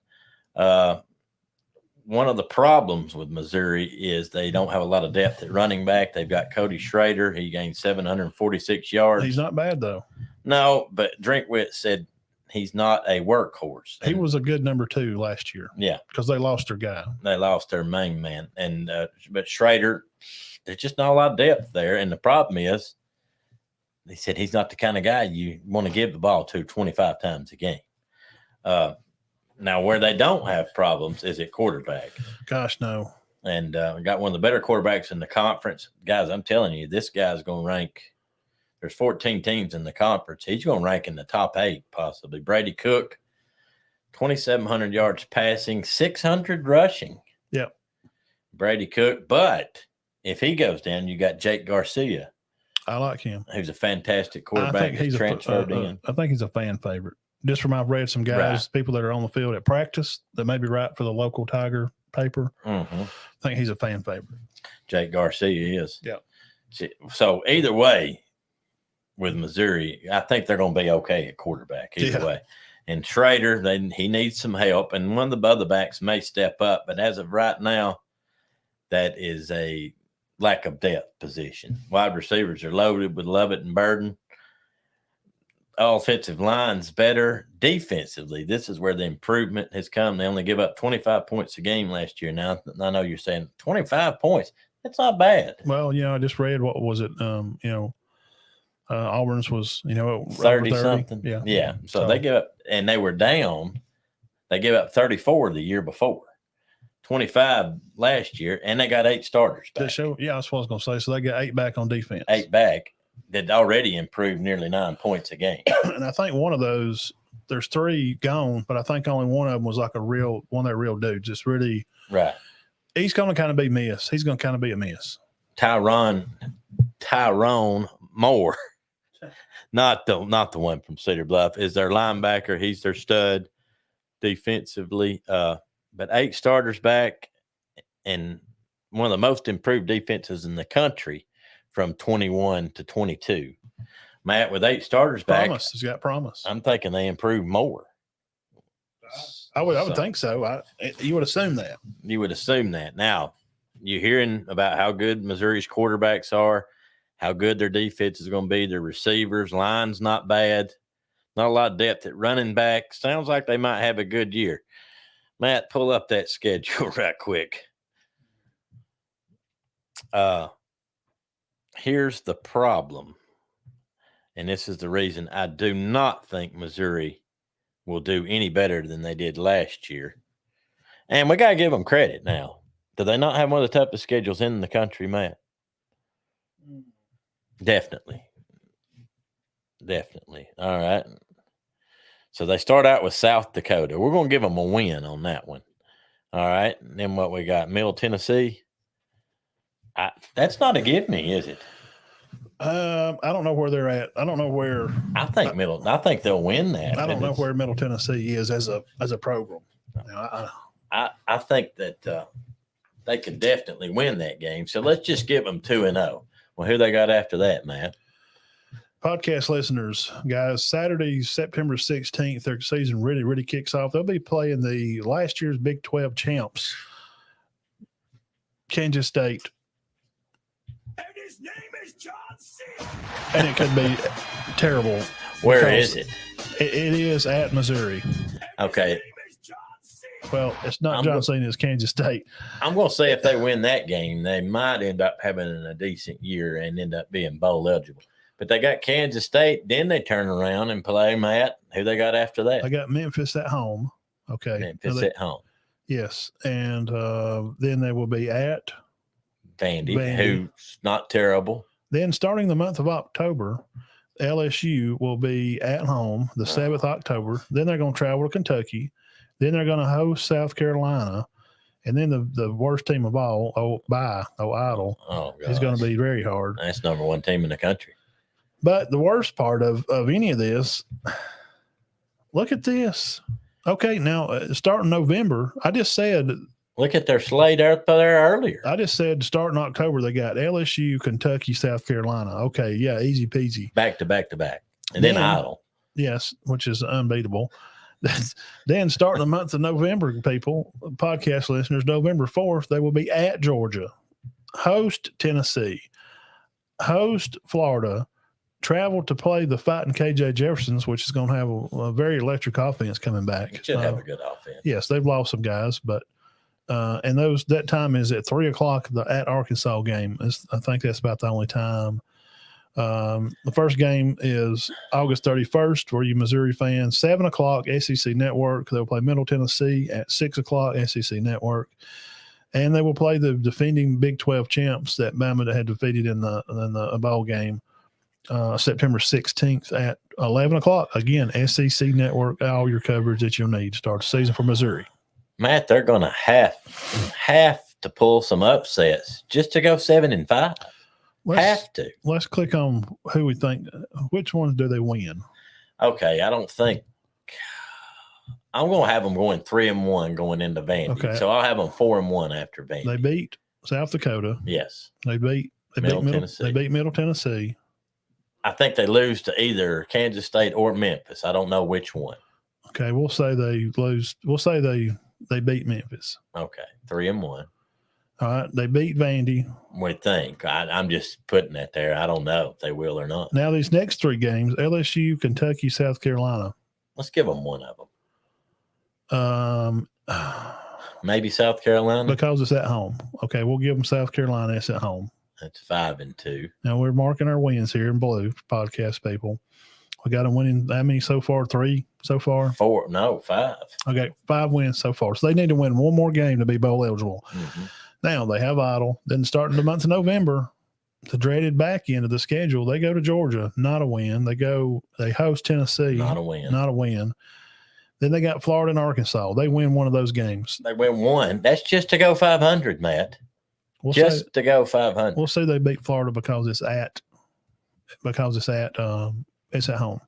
One of the problems with Missouri is they don't have a lot of depth at running back. They've got Cody Schrader. He gained 746 yards. He's not bad, though. No, but Drinkwitz said he's not a workhorse. He was a good number 2 last year. Yeah. Because they lost their guy. They lost their main man. And but Schrader, there's just not a lot of depth there. And the problem is, they said he's not the kind of guy you want to give the ball to 25 times a game. Now, where they don't have problems is at quarterback. Gosh, no. And we got one of the better quarterbacks in the conference. Guys, I'm telling you, this guy's going to rank. There's 14 teams in the conference. He's going to rank in the top 8, possibly. Brady Cook, 2,700 yards passing, 600 rushing. Yep. Brady Cook. But if he goes down, you got Jake Garcia. I like him. Who's a fantastic quarterback. I think he's transferred in. I think he's a fan favorite. Just from I've read some guys, people that are on the field at practice that may be right for the local Tiger paper. Mm-hmm. I think he's a fan favorite. Jake Garcia is. Yeah. So either way, with Missouri, I think they're going to be okay at quarterback either way. And Schrader, he needs some help, and one of the other backs may step up, but as of right now, that is a lack of depth position. Wide receivers are loaded with Lovett and Burden. Offensive line's better. Defensively, this is where the improvement has come. They only give up 25 points a game last year. Now, I know you're saying 25 points. That's not bad. Well, I just read, what was it? Auburn's was, 30 something. Yeah. So they give up, and they were down. They gave up 34 the year before, 25 last year, and they got 8 starters back. That's what I was going to say. So they got 8 back on defense. 8 back. That already improved nearly 9 points a game. And I think one of those, there's 3 gone, but I think only one of them was like one of their real dudes. It's really right. He's going to kind of be missed. He's going to kind of be a miss. Tyrone Moore, not the one from Cedar Bluff, is their linebacker. He's their stud defensively. But 8 starters back, and one of the most improved defenses in the country. From 21 to 22. Matt, with 8 starters back. He's got promise. I'm thinking they improved more. I would think so. You would assume that. You would assume that. Now, you're hearing about how good Missouri's quarterbacks are, how good their defense is going to be, their receivers, line's not bad, not a lot of depth at running back. Sounds like they might have a good year. Matt, pull up that schedule right quick. Here's the problem, and this is the reason I do not think Missouri will do any better than they did last year. And we got to give them credit now. Do they not have one of the toughest schedules in the country, Matt? Definitely. All right. So they start out with South Dakota. We're going to give them a win on that one. All right. And then what we got? Middle Tennessee. That's not a give me, is it? I don't know where they're at. I don't know where. I think they'll win that. I don't know where Middle Tennessee is as a program. I think that they could definitely win that game. So let's just give them 2-0. Well, who they got after that, man? Podcast listeners, guys, Saturday, September 16th, their season really, really kicks off. They'll be playing the last year's Big 12 champs, Kansas State. And his name is John C. And it could be terrible. Where is it? It is at Missouri. Okay. Well, it's not John Cena, it's Kansas State. I'm going to say if they win that game, they might end up having a decent year and end up being bowl eligible. But they got Kansas State, then they turn around and play, Matt. Who they got after that? They got Memphis at home. Okay. Memphis at home. Yes. And then they will be at Vandy, who's not terrible. Then starting the month of October, LSU will be at home the 7th October. Then they're going to travel to Kentucky. Then they're going to host South Carolina. And then the worst team of all, Idle, is going to be very hard. That's number one team in the country. But the worst part of any of this, look at this. Okay, now starting November, I just said. Look at their slate up there earlier. I just said starting October, they got LSU, Kentucky, South Carolina. Okay, yeah, easy peasy. Back to back to back. And then Idle. Yes, which is unbeatable. Then starting the month of November, people, podcast listeners, November 4th, they will be at Georgia, host Tennessee, host Florida, travel to play the Fighting KJ Jeffersons, which is going to have a very electric offense coming back. It should have a good offense. Yes, they've lost some guys, but and that time is at 3:00, the at Arkansas game. I think that's about the only time. The first game is August 31st for you Missouri fans, 7:00 SEC Network. They'll play Middle Tennessee at 6:00 SEC Network. And they will play the defending Big 12 champs that Bama had defeated in the bowl game, September 16th at 11:00. Again, SEC Network, all your coverage that you'll need to start the season for Missouri. Matt, they're going to have to pull some upsets just to go 7-5. Let's click on who we think. Which ones do they win? Okay, I don't think I'm going to have them going 3-1 going into Vandy. Okay. So I'll have them 4-1 after Vandy. They beat South Dakota. Yes. They beat Tennessee. They beat Middle Tennessee. I think they lose to either Kansas State or Memphis. I don't know which one. Okay, we'll say they lose. We'll say they beat Memphis. Okay, 3-1. All right, they beat Vandy. We think. I'm just putting that there. I don't know if they will or not. Now, these next three games, LSU, Kentucky, South Carolina. Let's give them one of them. Maybe South Carolina? Because it's at home. Okay, we'll give them South Carolina. It's at home. That's 5-2. Now, we're marking our wins here in blue, podcast people. We got them winning, how many so far? 3 so far? 4. No, 5. Okay, 5 wins so far. So they need to win one more game to be bowl eligible. Mm-hmm. Now they have Idle. Then starting the month of November, the dreaded back end of the schedule, they go to Georgia, not a win. They host Tennessee, not a win. Then they got Florida and Arkansas. They win one of those games. They win one. That's just to go 500, Matt. To go 500. We'll say they beat Florida because it's at home.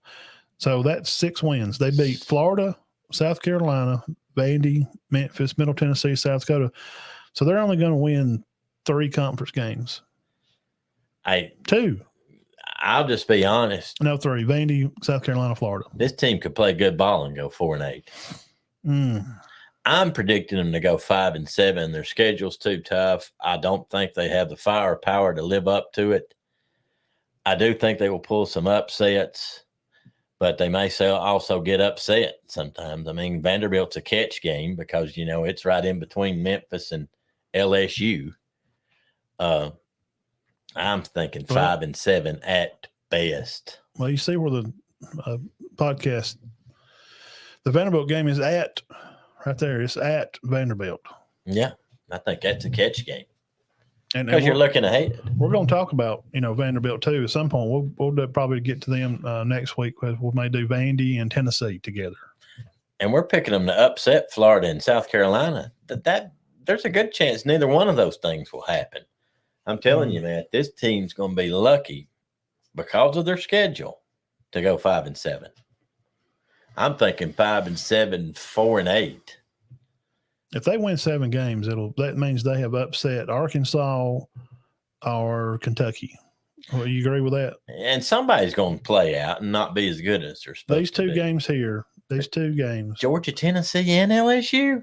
So that's 6 wins. They beat Florida, South Carolina, Vandy, Memphis, Middle Tennessee, South Dakota. So they're only going to win 3 conference games. 2. I'll just be honest. No, 3. Vandy, South Carolina, Florida. This team could play good ball and go 4-8. I'm predicting them to go 5-7. Their schedule's too tough. I don't think they have the firepower to live up to it. I do think they will pull some upsets, but they may also get upset sometimes. I mean, Vanderbilt's a catch game because, it's right in between Memphis and LSU. I'm thinking 5-7 at best. Well, you see where the podcast, the Vanderbilt game is at right there. It's at Vanderbilt. Yeah, I think that's a catch game. And because you're looking ahead. We're going to talk about, Vanderbilt too at some point. We'll probably get to them next week. We may do Vandy and Tennessee together. And we're picking them to upset Florida and South Carolina. That there's a good chance neither one of those things will happen. I'm telling you, man, this team's going to be lucky because of their schedule to go 5-7. I'm thinking 5-7, 4-8. If they win 7 games, that means they have upset Arkansas or Kentucky. Well, you agree with that? And somebody's going to play out and not be as good as they're supposed these to be. These 2 games. Georgia, Tennessee, and LSU?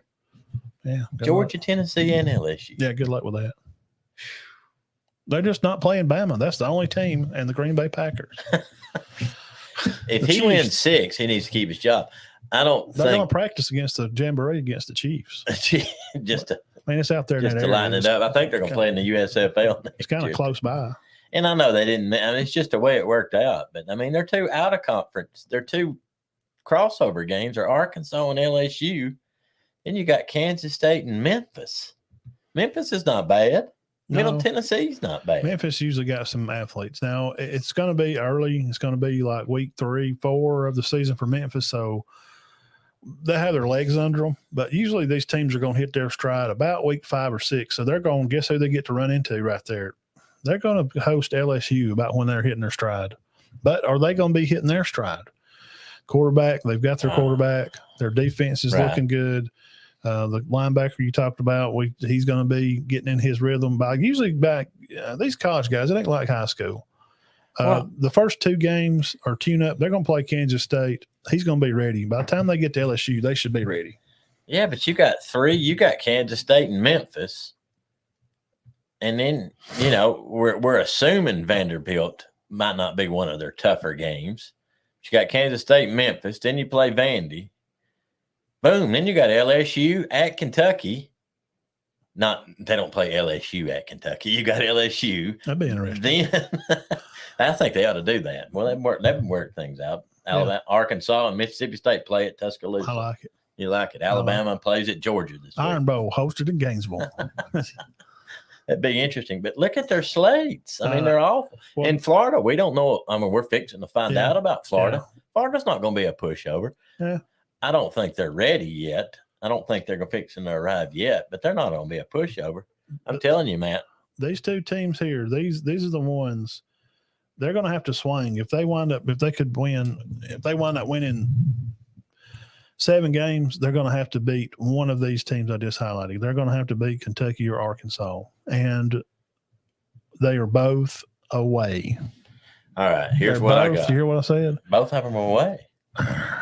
Yeah. Georgia, Tennessee, and LSU. Yeah, good luck with that. They're just not playing Bama. That's the only team, and the Green Bay Packers. If he wins 6, he needs to keep his job. They're going to practice against the Jamboree against the Chiefs. It's out there. Just to line it up. I think they're going to play in the USFL. It's kind of close by. And I know they didn't. It's just the way it worked out. But, they're 2 out of conference. They're 2 crossover games are Arkansas and LSU. Then you got Kansas State and Memphis. Memphis is not bad. Middle Tennessee's not bad. Memphis usually got some athletes. Now, it's going to be early. It's going to be like week 3, 4 of the season for Memphis. So they have their legs under them, but usually these teams are going to hit their stride about week 5 or 6. So they're going, guess who they get to run into right there? They're going to host LSU about when they're hitting their stride. But are they going to be hitting their stride? Quarterback, they've got their quarterback. Their defense is looking good. The linebacker you talked about, he's going to be getting in his rhythm. These college guys, it ain't like high school. The first 2 games are tune up. They're going to play Kansas State. He's going to be ready. By the time they get to LSU, they should be ready. Yeah, but you got 3. You got Kansas State and Memphis. And then, we're assuming Vanderbilt might not be one of their tougher games. But you got Kansas State and Memphis. Then you play Vandy. Boom. Then you got LSU at Kentucky. They don't play LSU at Kentucky. You got LSU. That'd be interesting. Then I think they ought to do that. Well, they've worked things out. Alabama, Arkansas, and Mississippi State play at Tuscaloosa. I like it. You like it. Alabama plays at Georgia this week. Iron Bowl hosted in Gainesville. That'd be interesting. But look at their slates. I mean, they're awful. Well, in Florida, we don't know. I mean, we're fixing to find out about Florida. Yeah. Florida's not going to be a pushover. Yeah. I don't think they're ready yet. I don't think they're fixing to arrive yet, but they're not going to be a pushover. I'm telling you, Matt. These 2 teams here, these are the ones they're going to have to swing. If they wind up winning 7 games, they're going to have to beat one of these teams I just highlighted. They're going to have to beat Kentucky or Arkansas, and they are both away. All right, here's what I got. You hear what I said? Both of them are away.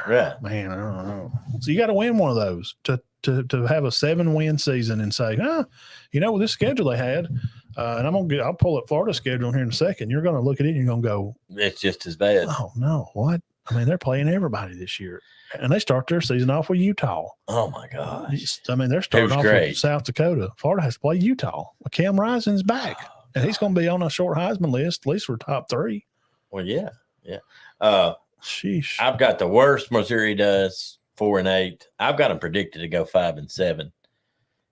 Right. Man, I don't know. So you got to win one of those to have a 7-win season and say, with this schedule they had, and I'll pull up Florida's schedule here in a second. You're going to look at it and you're going to go, it's just as bad. Oh no, what? I mean, they're playing everybody this year, and they start their season off with Utah. Oh my gosh! I mean, they're starting off with South Dakota. Florida has to play Utah. Cam Rising's back, and he's going to be on a short Heisman list, at least for top 3. Well, yeah. Sheesh. I've got the worst Missouri does, 4-8. I've got them predicted to go 5-7.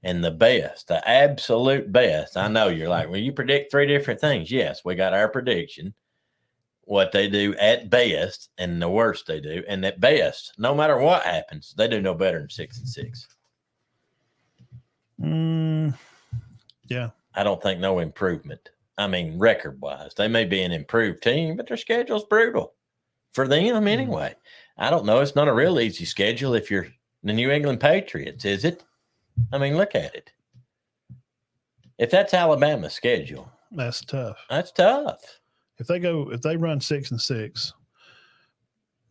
And the best, the absolute best. I know you're like, well, you predict 3 different things. Yes, we got our prediction, what they do at best, and the worst they do. And at best, no matter what happens, they do no better than 6-6. Yeah. I don't think no improvement. I mean, record-wise, they may be an improved team, but their schedule's brutal for them anyway. I don't know. It's not a real easy schedule if you're the New England Patriots, is it? I mean, look at it. If that's Alabama's schedule, that's tough. That's tough. If they run 6-6,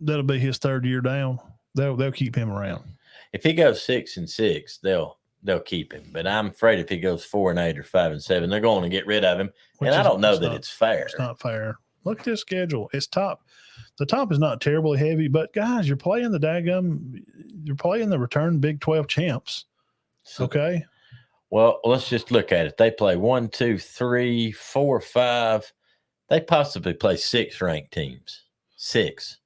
that'll be his 3rd year down. They'll keep him around. If he goes 6-6, they'll keep him. But I'm afraid if he goes 4-8 or 5-7, they're going to get rid of him. I don't know that it's fair. It's not fair. Look at this schedule. It's top. The top is not terribly heavy, but guys, you're playing the return Big 12 champs. Okay. Well, let's just look at it. They play 1, 2, 3, 4, 5. They possibly play 6 ranked teams. 6.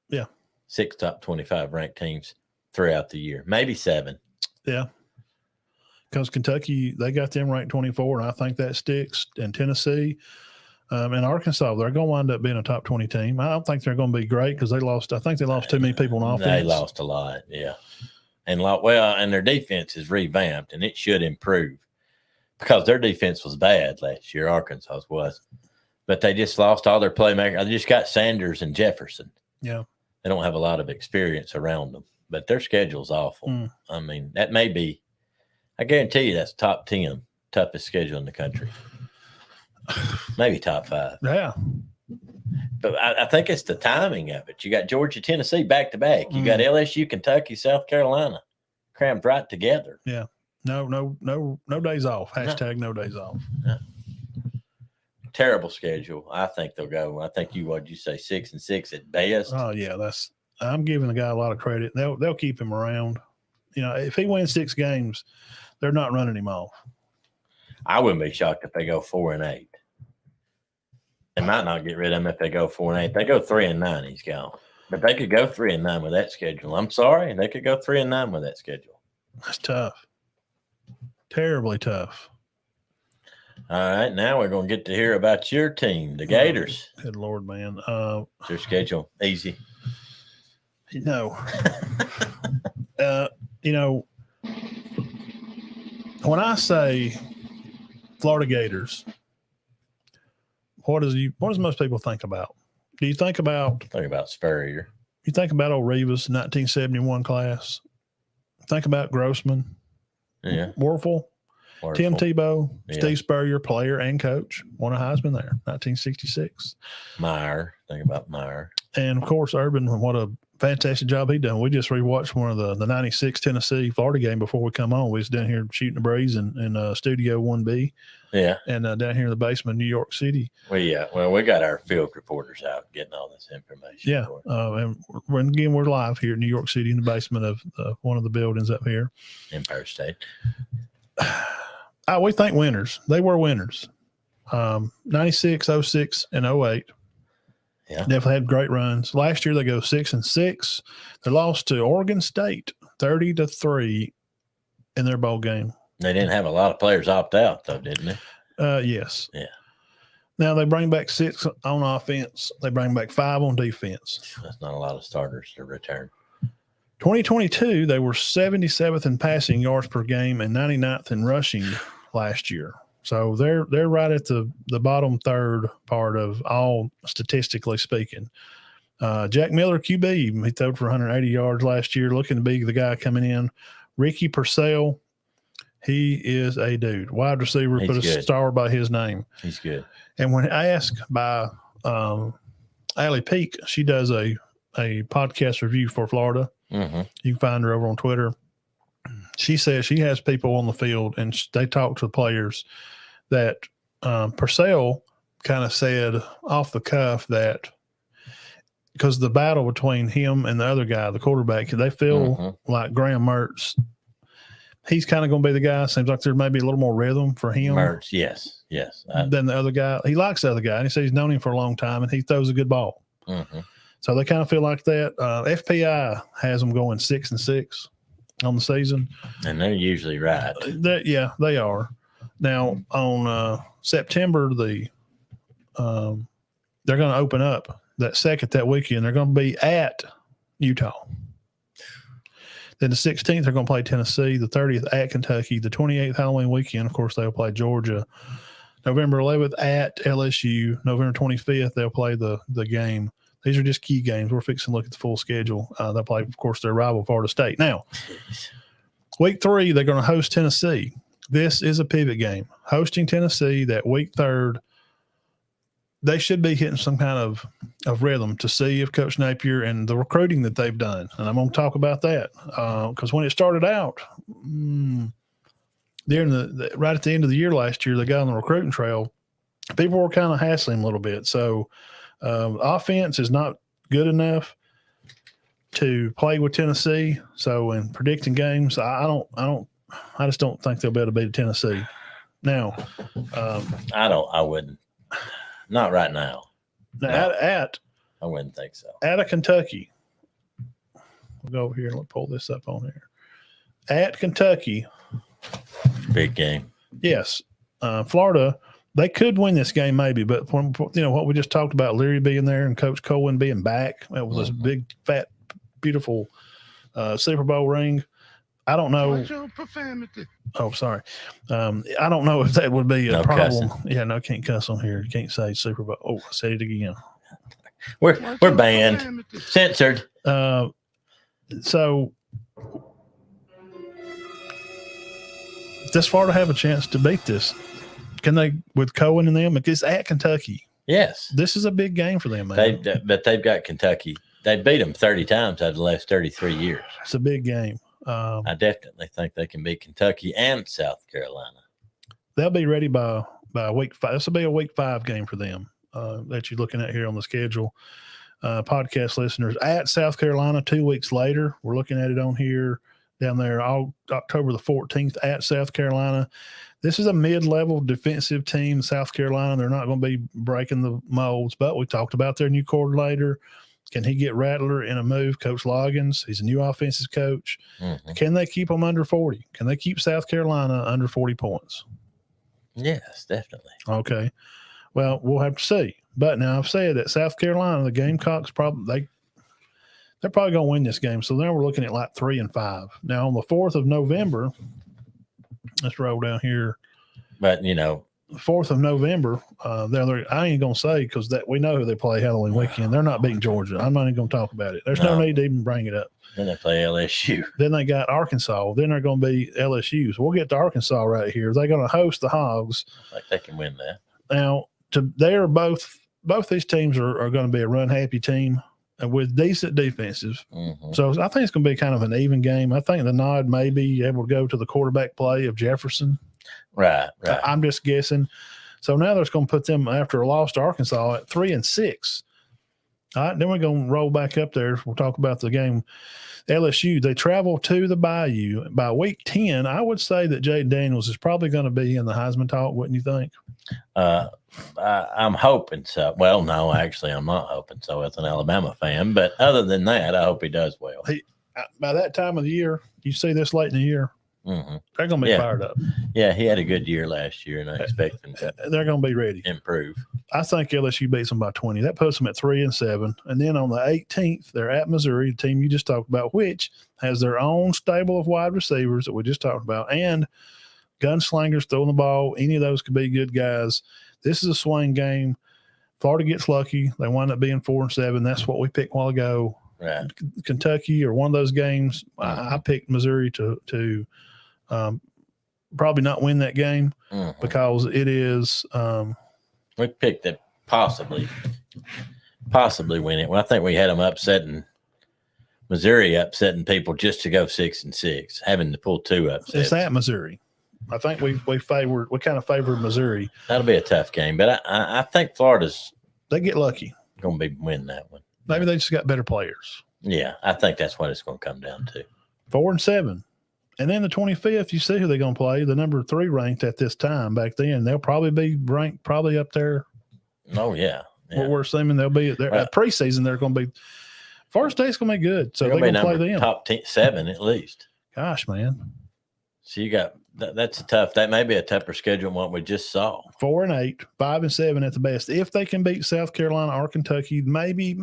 Yeah. 6 top 25 ranked teams throughout the year. Maybe 7. Yeah. Because Kentucky, they got them ranked 24, and I think that sticks. And Tennessee and Arkansas, they're going to wind up being a top 20 team. I don't think they're going to be great because I think they lost too many people on offense. They lost a lot, yeah. And their defense is revamped, and it should improve because their defense was bad last year. Arkansas was, but they just lost all their playmakers. They just got Sanders and Jefferson. Yeah, they don't have a lot of experience around them, but their schedule's awful. I mean, that may be. I guarantee you, that's top 10 toughest schedule in the country. Maybe top 5. Yeah. But I think it's the timing of it. You got Georgia, Tennessee back to back. You got LSU, Kentucky, South Carolina crammed right together. Yeah. No days off. Hashtag no days off. Yeah. Terrible schedule. I think they'll go. I think what'd you say, 6-6 at best? Oh yeah, I'm giving the guy a lot of credit. They'll keep him around. If he wins 6 games, they're not running him off. I wouldn't be shocked if they go 4-8. They might not get rid of him if they go 4-8. They go 3-9, he's gone. But they could go 3-9 with that schedule. I'm sorry, they could go 3-9 with that schedule. That's tough. Terribly tough. All right, now we're going to get to hear about your team, the Gators. Good Lord, man. Their schedule easy. No. You know, when I say Florida Gators, what does most people think about? Do you think about Spurrier? You think about old Rivas, 1971 class. Think about Grossman, Yeah. Werfel, Tim Tebow, Yeah. Steve Spurrier, player and coach, won a Heisman there, 1966. Meyer. Think about Meyer. And of course, Urban, what a fantastic job he done. We just rewatched one of the 96 Tennessee Florida game before we come on. We was down here shooting the breeze in Studio 1B. Yeah. And down here in the basement of New York City. Well, we got our field reporters out getting all this information. Yeah. And again, we're live here in New York City in the basement of one of the buildings up here. Empire State. We think winners. They were winners. 96, 06, and 08. Yeah. Definitely had great runs. Last year they go 6-6. They lost to Oregon State 30-3 in their bowl game. They didn't have a lot of players opt out though, didn't they? Yes. Yeah. Now they bring back 6 on offense. They bring back 5 on defense. That's not a lot of starters to return. 2022, they were 77th in passing yards per game and 99th in rushing last year. So they're right at the bottom third part of all, statistically speaking. Jack Miller, QB, he threw for 180 yards last year, looking to be the guy coming in. Ricky Purcell, he is a dude. Wide receiver, He's put a good. star by his name. He's good. And when asked by Allie Peak, she does a podcast review for Florida. Mm-hmm. You can find her over on Twitter. She says she has people on the field and they talk to the players that Purcell kind of said off the cuff that because the battle between him and the other guy, the quarterback, they feel like Graham Mertz, he's kind of going to be the guy. Seems like there may be a little more rhythm for him. Mertz, yes. Than the other guy. He likes the other guy. And he says he's known him for a long time and he throws a good ball. Mm-hmm. So they kind of feel like that. FPI has them going 6-6 on the season. And they're usually right. They are. Now on September they're going to open up that weekend. They're going to be at Utah. Then the 16th they're going to play Tennessee. The 30th at Kentucky. The 28th Halloween weekend, of course, they'll play Georgia. November 11th at LSU. November 25th they'll play the game. These are just key games. We're fixing to look at the full schedule. They'll play, of course, their rival Florida State. Now, week 3, they're going to host Tennessee. This is a pivot game. Hosting Tennessee that week 3rd, they should be hitting some kind of rhythm to see if Coach Napier and the recruiting that they've done. And I'm going to talk about that because when it started out, right at the end of the year last year, they got on the recruiting trail. People were kind of hassling a little bit. So, offense is not good enough to play with Tennessee. So in predicting games, I just don't think they'll be able to beat Tennessee. Now, I wouldn't. Not right now. I wouldn't think so. At a Kentucky, we'll go over here and let's pull this up on here. At Kentucky, big game. Yes, Florida. They could win this game maybe, but when, what we just talked about, Leary being there and Coach Cohen being back, it was this big, fat, beautiful Super Bowl ring. I don't know. Watch your profanity. Oh, sorry. I don't know if that would be a problem. Cussing. Yeah, no, can't cuss on here. You can't say Super Bowl. Oh, I said it again. We're banned, censored. So does Florida have a chance to beat this? Can they, with Cohen and them? It's at Kentucky. Yes. This is a big game for them, man. But they've got Kentucky. They beat them 30 times out of the last 33 years. It's a big game. I definitely think they can beat Kentucky and South Carolina. They'll be ready by week 5. This will be a week 5 game for them that you're looking at here on the schedule. Podcast listeners, at South Carolina 2 weeks later. We're looking at it on here down there October the 14th at South Carolina. This is a mid-level defensive team, South Carolina. They're not going to be breaking the molds, but we talked about their new coordinator. Can he get Rattler in a move? Coach Loggins, he's a new offensive coach. Mm-hmm. Can they keep them under 40? Can they keep South Carolina under 40 points? Yes, definitely. Okay. Well, we'll have to see. But now I've said that South Carolina, the Gamecocks, they're probably going to win this game. So now we're looking at like 3-5. Now on the 4th of November, let's roll down here. But 4th of November, I ain't going to say because that we know who they play Halloween weekend. They're not beating Georgia. I'm not even going to talk about it. There's no need to even bring it up. Then they play LSU. Then they got Arkansas. Then they're going to be LSU. So we'll get to Arkansas right here. They're going to host the Hogs. Like they can win that. Now, they are both these teams are going to be a run-happy team with decent defenses. Mm-hmm. So I think it's going to be kind of an even game. I think the nod may be able to go to the quarterback play of Jefferson. Right. I'm just guessing. So now they're going to put them after a loss to Arkansas at 3-6. All right, then we're going to roll back up there. We'll talk about the game. LSU, they travel to the Bayou. By week 10, I would say that Jaden Daniels is probably going to be in the Heisman talk, wouldn't you think? I'm hoping so. Well, no, actually, I'm not hoping so as an Alabama fan. But other than that, I hope he does well. By that time of the year, you see this late in the year, mm-hmm. they're going to be fired up. Yeah, he had a good year last year, and I expect him to they're going to be ready. Improve. I think LSU beats them by 20. That puts them at 3-7. And then on the 18th, they're at Missouri, the team you just talked about, which has their own stable of wide receivers that we just talked about, and gunslingers throwing the ball. Any of those could be good guys. This is a swing game. Florida gets lucky. They wind up being 4-7. That's what we picked a while ago. Right. Kentucky or one of those games. I picked Missouri to probably not win that game because it is we picked it possibly win it. Well, I think we had them Missouri upsetting people just to go 6-6, having to pull 2 upsets. It's at Missouri. I think we kind of favored Missouri. That'll be a tough game, but I think Florida's they get lucky. Going to be win that one. Maybe they just got better players. Yeah, I think that's what it's going to come down to. 4-7. And then the 25th, you see who they're going to play. The number 3 ranked at this time back then. They'll probably be ranked up there. Oh, yeah. We're assuming they'll be there. At preseason, they're going to be – Florida State's going to be good. So they're going to play them. Top 7 at least. Gosh, man. So you got that may be a tougher schedule than what we just saw. 4-8, 5-7 at the best. If they can beat South Carolina or Kentucky, maybe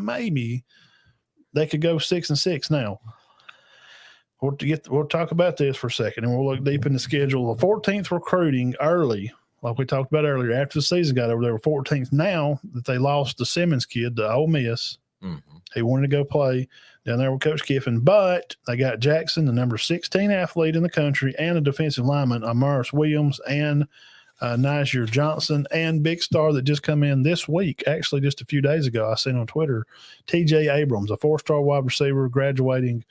they could go 6-6 now. We'll talk about this for a second, and we'll look deep in the schedule. The 14th recruiting early, like we talked about earlier, after the season got over, they were 14th. Now that they lost the Simmons kid to Ole Miss, he wanted to go play down there with Coach Kiffin, but they got Jackson, the number 16 athlete in the country, and a defensive lineman, Amaris Williams, and Niger Johnson, and big star that just come in this week, actually just a few days ago, I seen on Twitter, TJ Abrams, a 4-star wide receiver graduating.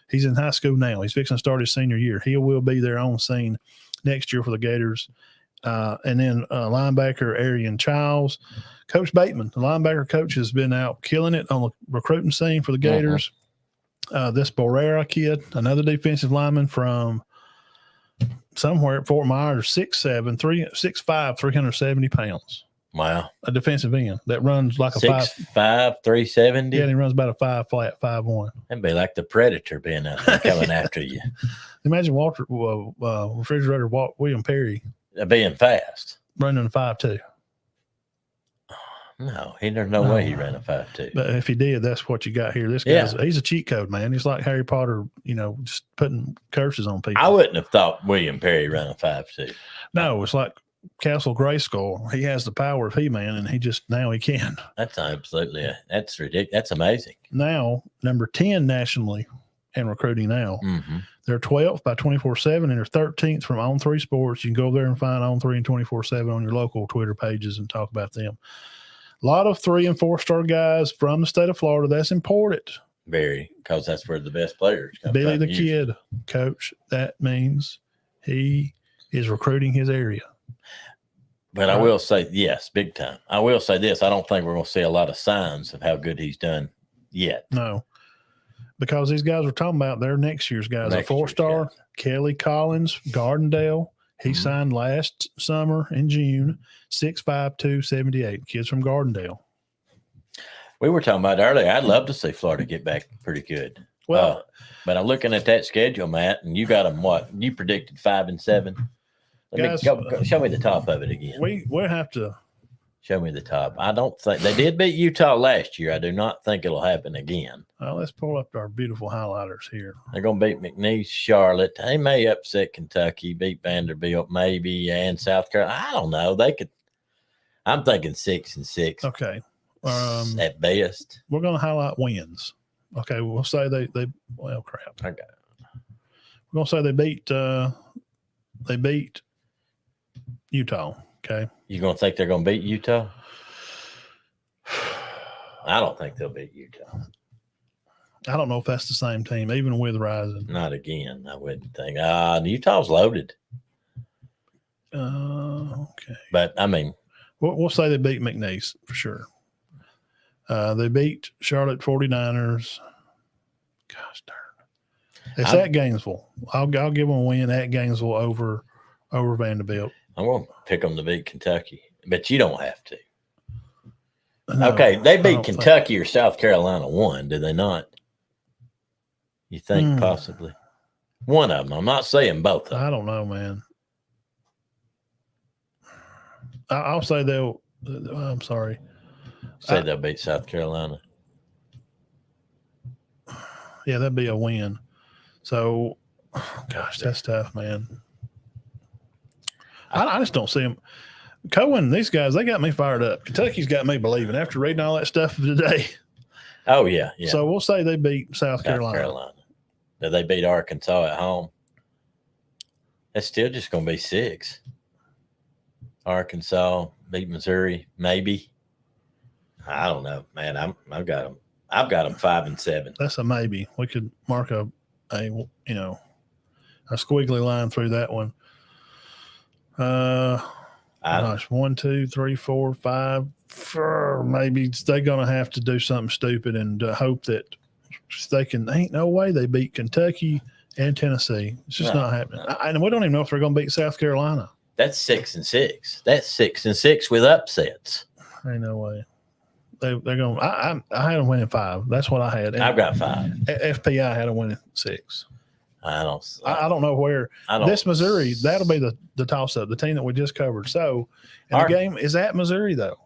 He's in high school now. He's fixing to start his senior year. He will be there on scene next year for the Gators. And then linebacker Arian Childs. Coach Bateman, the linebacker coach, has been out killing it on the recruiting scene for the Gators. This Borrera kid, another defensive lineman from somewhere at Fort Myers, 6'5", 370 pounds. Wow. A defensive end that runs like a 6'5", 370. Yeah, and he runs about a 5', 5'1". That'd be like the Predator being out there coming after you. Imagine refrigerator William Perry being fast. Running a 5'2". No, there's no way he ran a 5'2". But if he did, that's what you got here. This guy's he's a cheat code, man. He's like Harry Potter, just putting curses on people. I wouldn't have thought William Perry ran a 5'2". No, it's like Castle Grayskull. He has the power of He-Man, and he can. That's absolutely that's ridiculous. That's amazing. Now, number 10 nationally in recruiting now. They're 12th by 24/7, and they're 13th from On 3 Sports. You can go there and find On 3 and 24/7 on your local Twitter pages and talk about them. A lot of 3- and 4-star guys from the state of Florida. That's important. Very, because that's where the best players come Billy from. the Kid, coach, that means he is recruiting his area. But I will say, yes, big time. I will say this. I don't think we're going to see a lot of signs of how good he's done yet. No, because these guys we're talking about, they're next year's guys. A 4-star, Kelly Collins, Gardendale. He signed last summer in June, 6'5", 278. Kids from Gardendale. We were talking about earlier, I'd love to see Florida get back pretty good. Well, but I'm looking at that schedule, Matt, and you got them what? You predicted 5-7. Guys, Show me the top of it again. We'll have to Show me the top. I don't think they did beat Utah last year. I do not think it'll happen again. Let's pull up our beautiful highlighters here. They're going to beat McNeese, Charlotte. They may upset Kentucky, beat Vanderbilt, maybe, and South Carolina. I don't know. They could. I'm thinking 6-6. Okay. At best. We're going to highlight wins. Okay. We'll say they well, crap. Okay. We're going to say they beat Utah. Okay. You going to think they're going to beat Utah? I don't think they'll beat Utah. I don't know if that's the same team, even with Rising. Not again, I wouldn't think. Utah's loaded. Okay. But, I mean. We'll say they beat McNeese for sure. They beat Charlotte 49ers. Gosh darn. It's at Gainesville. I'll give them a win at Gainesville over Vanderbilt. I'm going to pick them to beat Kentucky, but you don't have to. No, okay, they beat Kentucky or South Carolina one, did they not? You think possibly? One of them. I'm not saying both of them. I don't know, man. I'll say they'll. I'm sorry. Say they'll beat South Carolina. Yeah, that'd be a win. So, gosh, that's tough, man. I just don't see them. Cohen, these guys, they got me fired up. Kentucky's got me believing after reading all that stuff today. Oh, yeah. So we'll say they beat South Carolina. Did they beat Arkansas at home? That's still just going to be 6. Arkansas beat Missouri, maybe. I don't know, man. I've got them 5-7. That's a maybe. We could mark a squiggly line through that one. Gosh, 1, 2, 3, 4, 5. Maybe they're gonna have to do something stupid and hope that they can. Ain't no way they beat Kentucky and Tennessee. It's just not happening. And we don't even know if they're gonna beat South Carolina. That's 6-6. That's 6-6 with upsets. Ain't no way. They're going. I had them winning 5. That's what I had. I've got 5. FPI had them winning 6. I don't know where this Missouri. That'll be the toss up. The team that we just covered. So, the game is at Missouri though.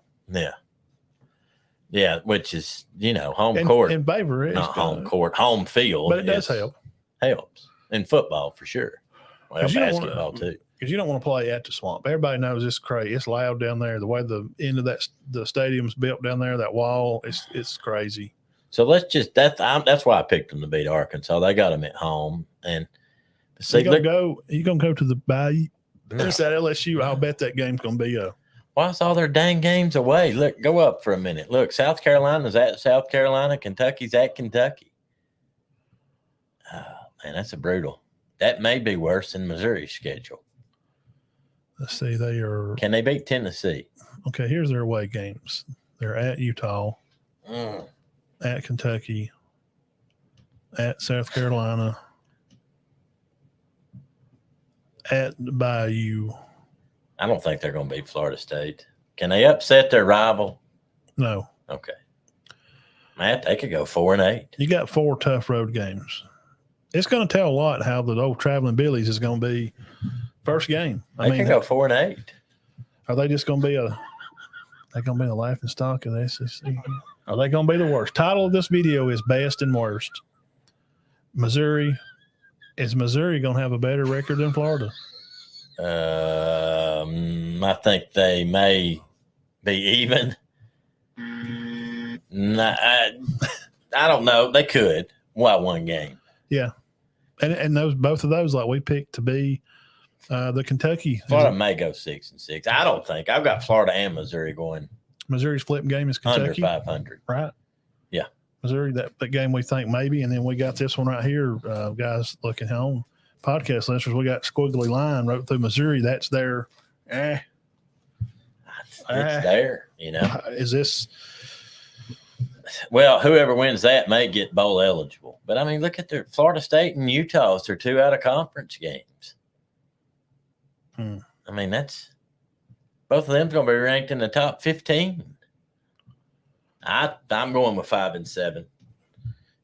Yeah, which is home court in favor. Not home court, home field, but it does help. Helps in football for sure. Well, basketball too. Because you don't want to play at the Swamp. Everybody knows it's crazy. It's loud down there. The way the end of the stadium's built down there, that wall, it's crazy. So that's why I picked them to beat Arkansas. They got them at home, and see, you gonna go to the Bayou? It's at LSU. I'll bet that game's gonna be why is all their dang games away? Look, go up for a minute. Look, South Carolina's at South Carolina. Kentucky's at Kentucky. Oh, man, that's a brutal. That may be worse than Missouri's schedule. Let's see. They are. Can they beat Tennessee? Okay, here's their away games. They're at Utah, at Kentucky, at South Carolina, at the Bayou. I don't think they're going to beat Florida State. Can they upset their rival? No. Okay. Matt, they could go 4-8. You got 4 tough road games. It's going to tell a lot how the old Traveling Billies is going to be first game. They can go 4-8. Are they just going to be the laughing stock of the SEC? Are they going to be the worst? Title of this video is Best and Worst. Missouri. Is Missouri going to have a better record than Florida? I think they may be even. I don't know. They could. One game. Yeah, and both of those, like we picked to be the Kentucky. Florida may go 6-6. I don't think. I've got Florida and Missouri going. Missouri's flip game is Kentucky. Under 500. Right. Yeah. Missouri, that game we think maybe, and then we got this one right here, guys looking home. Podcast listeners, we got squiggly line right through Missouri. That's their it's there, Is this? Well, whoever wins that may get bowl eligible. But, I mean, look at their Florida State and Utah. It's their 2 out of conference games. I mean, both of them going to be ranked in the top 15. I'm going with 5-7.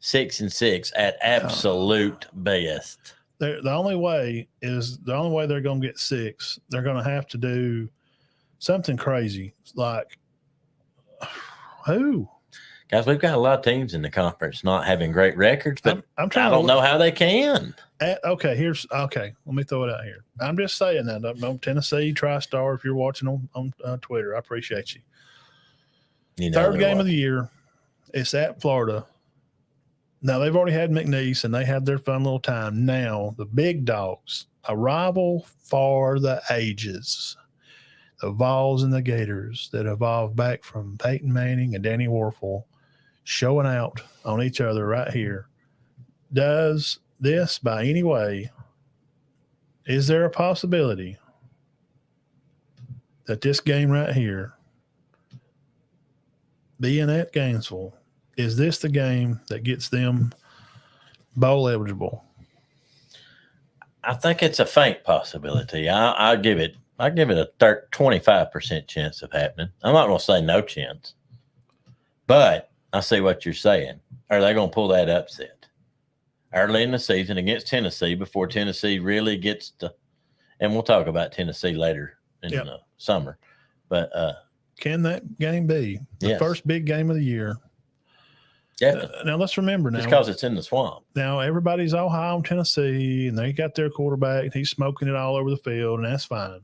6-6 at absolute best. The only way they're going to get 6. They're going to have to do something crazy. Like, who? Guys, we've got a lot of teams in the conference not having great records, but I'm trying I don't know how they can. Okay. Let me throw it out here. I'm just saying that. I'm Tennessee, TriStar. If you're watching on Twitter, I appreciate you. You know, Third game of the year. It's at Florida. Now, they've already had McNeese, and they had their fun little time. Now, the big dogs, a rival for the ages, the Vols and the Gators that evolved back from Peyton Manning and Danny Warfel, showing out on each other right here. Does this, by any way, is there a possibility that this game right here, being at Gainesville, is this the game that gets them bowl eligible? I think it's a faint possibility. I give it a 25% chance of happening. I'm not going to say no chance, but I see what you're saying. Are they going to pull that upset early in the season against Tennessee before Tennessee really gets to? And we'll talk about Tennessee later in the summer, but can that game be the first big game of the year? Definitely. Now let's remember just because it's in the swamp. Now everybody's all high on Tennessee, and they got their quarterback, and he's smoking it all over the field, and that's fine.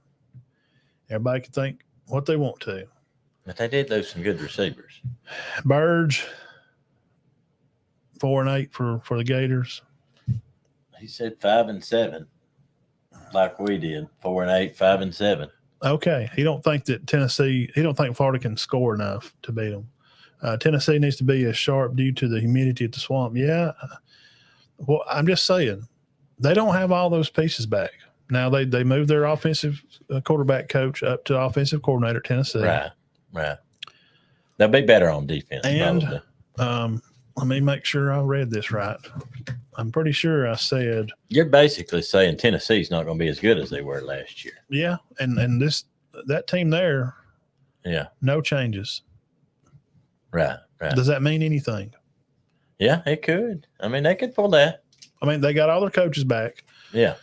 Everybody can think what they want to, but they did lose some good receivers. Burge, 4-8 for the Gators. He said 5-7, like we did. 4-8, 5-7. Okay, he don't think that Tennessee. He don't think Florida can score enough to beat them. Tennessee needs to be as sharp due to the humidity at the swamp. Yeah. Well, I'm just saying they don't have all those pieces back. Now they moved their offensive quarterback coach up to offensive coordinator at Tennessee. Right. They'll be better on defense. And let me make sure I read this right. I'm pretty sure I said you're basically saying Tennessee's not going to be as good as they were last year. Yeah, and that team there. Yeah. No changes. Right. Does that mean anything? Yeah, it could. I mean, they could pull that. I mean, they got all their coaches back. Yeah.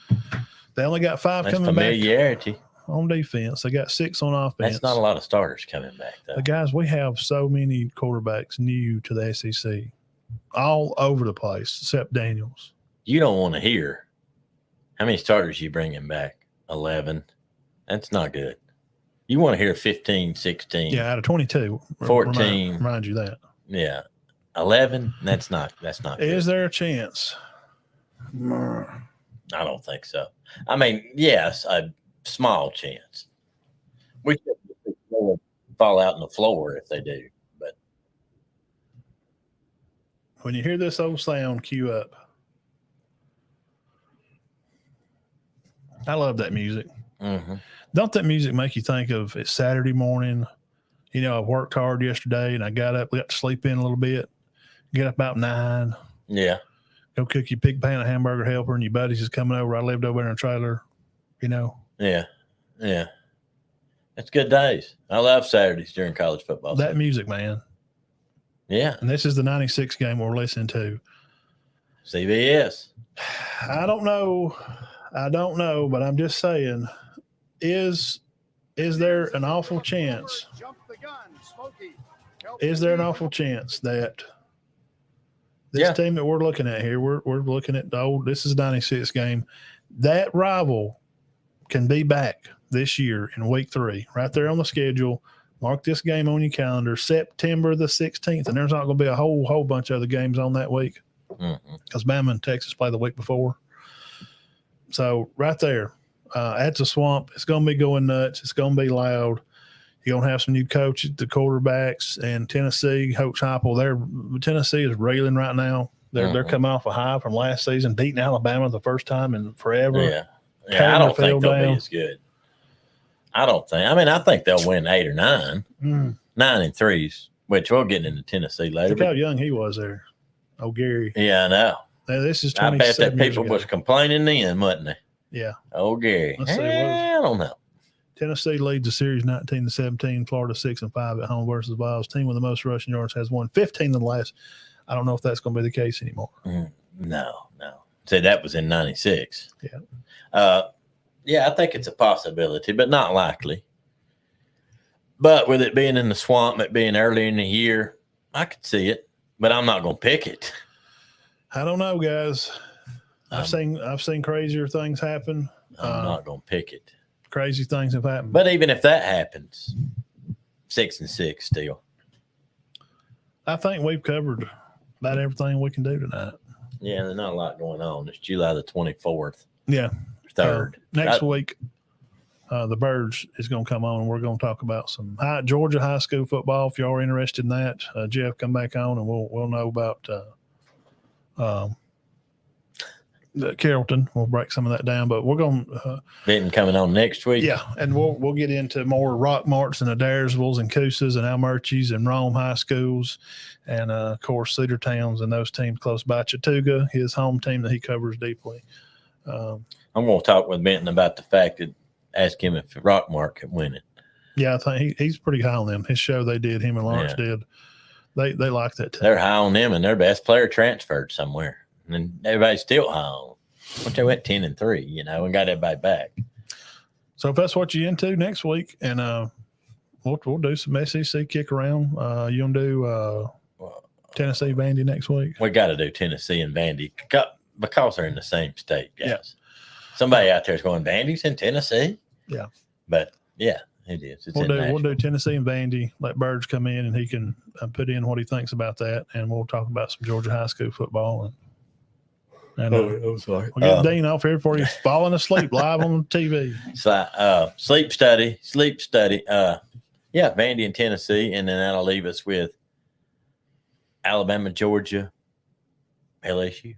They only got 5 That's coming familiarity. back on defense. They got 6 on offense. That's not a lot of starters coming back, though. But guys, we have so many quarterbacks new to the SEC, all over the place, except Daniels. You don't want to hear how many starters you bringing back. 11. That's not good. You want to hear 15, 16. Yeah, out of 22. 14. Remind you that. Yeah. 11. That's not good. Is there a chance? I don't think so. I mean, yes, a small chance. We could fall out on the floor if they do. But when you hear this old sound, cue up. I love that music. Mm-hmm. Don't that music make you think of it's Saturday morning? You know, I worked hard yesterday and I got up, got to sleep in a little bit, get up about 9. Yeah. Go cook your pig pan, a hamburger helper, and your buddies is coming over. I lived over in a trailer, you know. Yeah. It's good days. I love Saturdays during college football. That music, man. Yeah. And this is the 96 game we're listening to. CBS. I don't know, but I'm just saying, is there an awful chance? Is there an awful chance that this team that we're looking at here, we're looking at this is 96 game, that rival can be back this year in week 3, right there on the schedule. Mark this game on your calendar, September the 16th, and there's not going to be a whole bunch of other games on that week because Bama and Texas play the week before. So right there, at the swamp, it's going to be going nuts. It's going to be loud. You're going to have some new coaches, the quarterbacks, and Tennessee, Coach Heupel. Tennessee is reeling right now. They're coming off a high from last season, beating Alabama the first time in forever. Yeah. I don't think they'll be as good. I think they'll win 8 or 9. 9-3s, which we'll get into Tennessee later. Look how young he was there. Oh, Gary. Yeah, I know. Now, this is I bet that 27 years people ago. was complaining then, wasn't they? Yeah. Oh, Gary. Let's see, I don't know. Tennessee leads the series 19-17. Florida 6-5 at home versus Vols. Team with the most rushing yards has won 15 in the last. I don't know if that's going to be the case anymore. No. See, that was in 96. Yeah. I think it's a possibility, but not likely. But with it being in the swamp, it being early in the year, I could see it, but I'm not going to pick it. I don't know, guys. I've seen crazier things happen. I'm not going to pick it. Crazy things have happened. But even if that happens, 6-6 still. I think we've covered about everything we can do tonight. Yeah, there's not a lot going on. It's July the 24th. Yeah. 3rd. Next week, the Birds is going to come on, and we're going to talk about some Georgia high school football. If y'all are interested in that, Jeff, come back on, and we'll know about the Carrollton. We'll break some of that down, but we're going to Benton coming on next week. yeah, and we'll get into more Rock Marts and Adairsvilles and Coosas and Almurchys and Rome high schools, and of course Cedar Towns and those teams close by. Chattooga, his home team that he covers deeply. I'm going to talk with Benton about the fact that ask him if Rockmart can win it. Yeah, I think he's pretty high on them. His show they did, him and Lawrence did. They like that too. They're high on them, and their best player transferred somewhere, and everybody's still high on them. But they went 10-3, and got everybody back. So if that's what you're into next week, and we'll do some SEC kick around. You gonna do Tennessee Vandy next week? We got to do Tennessee and Vandy because they're in the same state, guys. Yeah. Somebody out there is going, Vandy's in Tennessee? Yeah. But, yeah, it is. We'll do Tennessee and Vandy. Let Burge come in, and he can put in what he thinks about that, and we'll talk about some Georgia high school football. And I'm sorry. We'll get Dean off here before he's falling asleep live on TV. So, sleep study. Vandy and Tennessee, and then that'll leave us with Alabama, Georgia, LSU.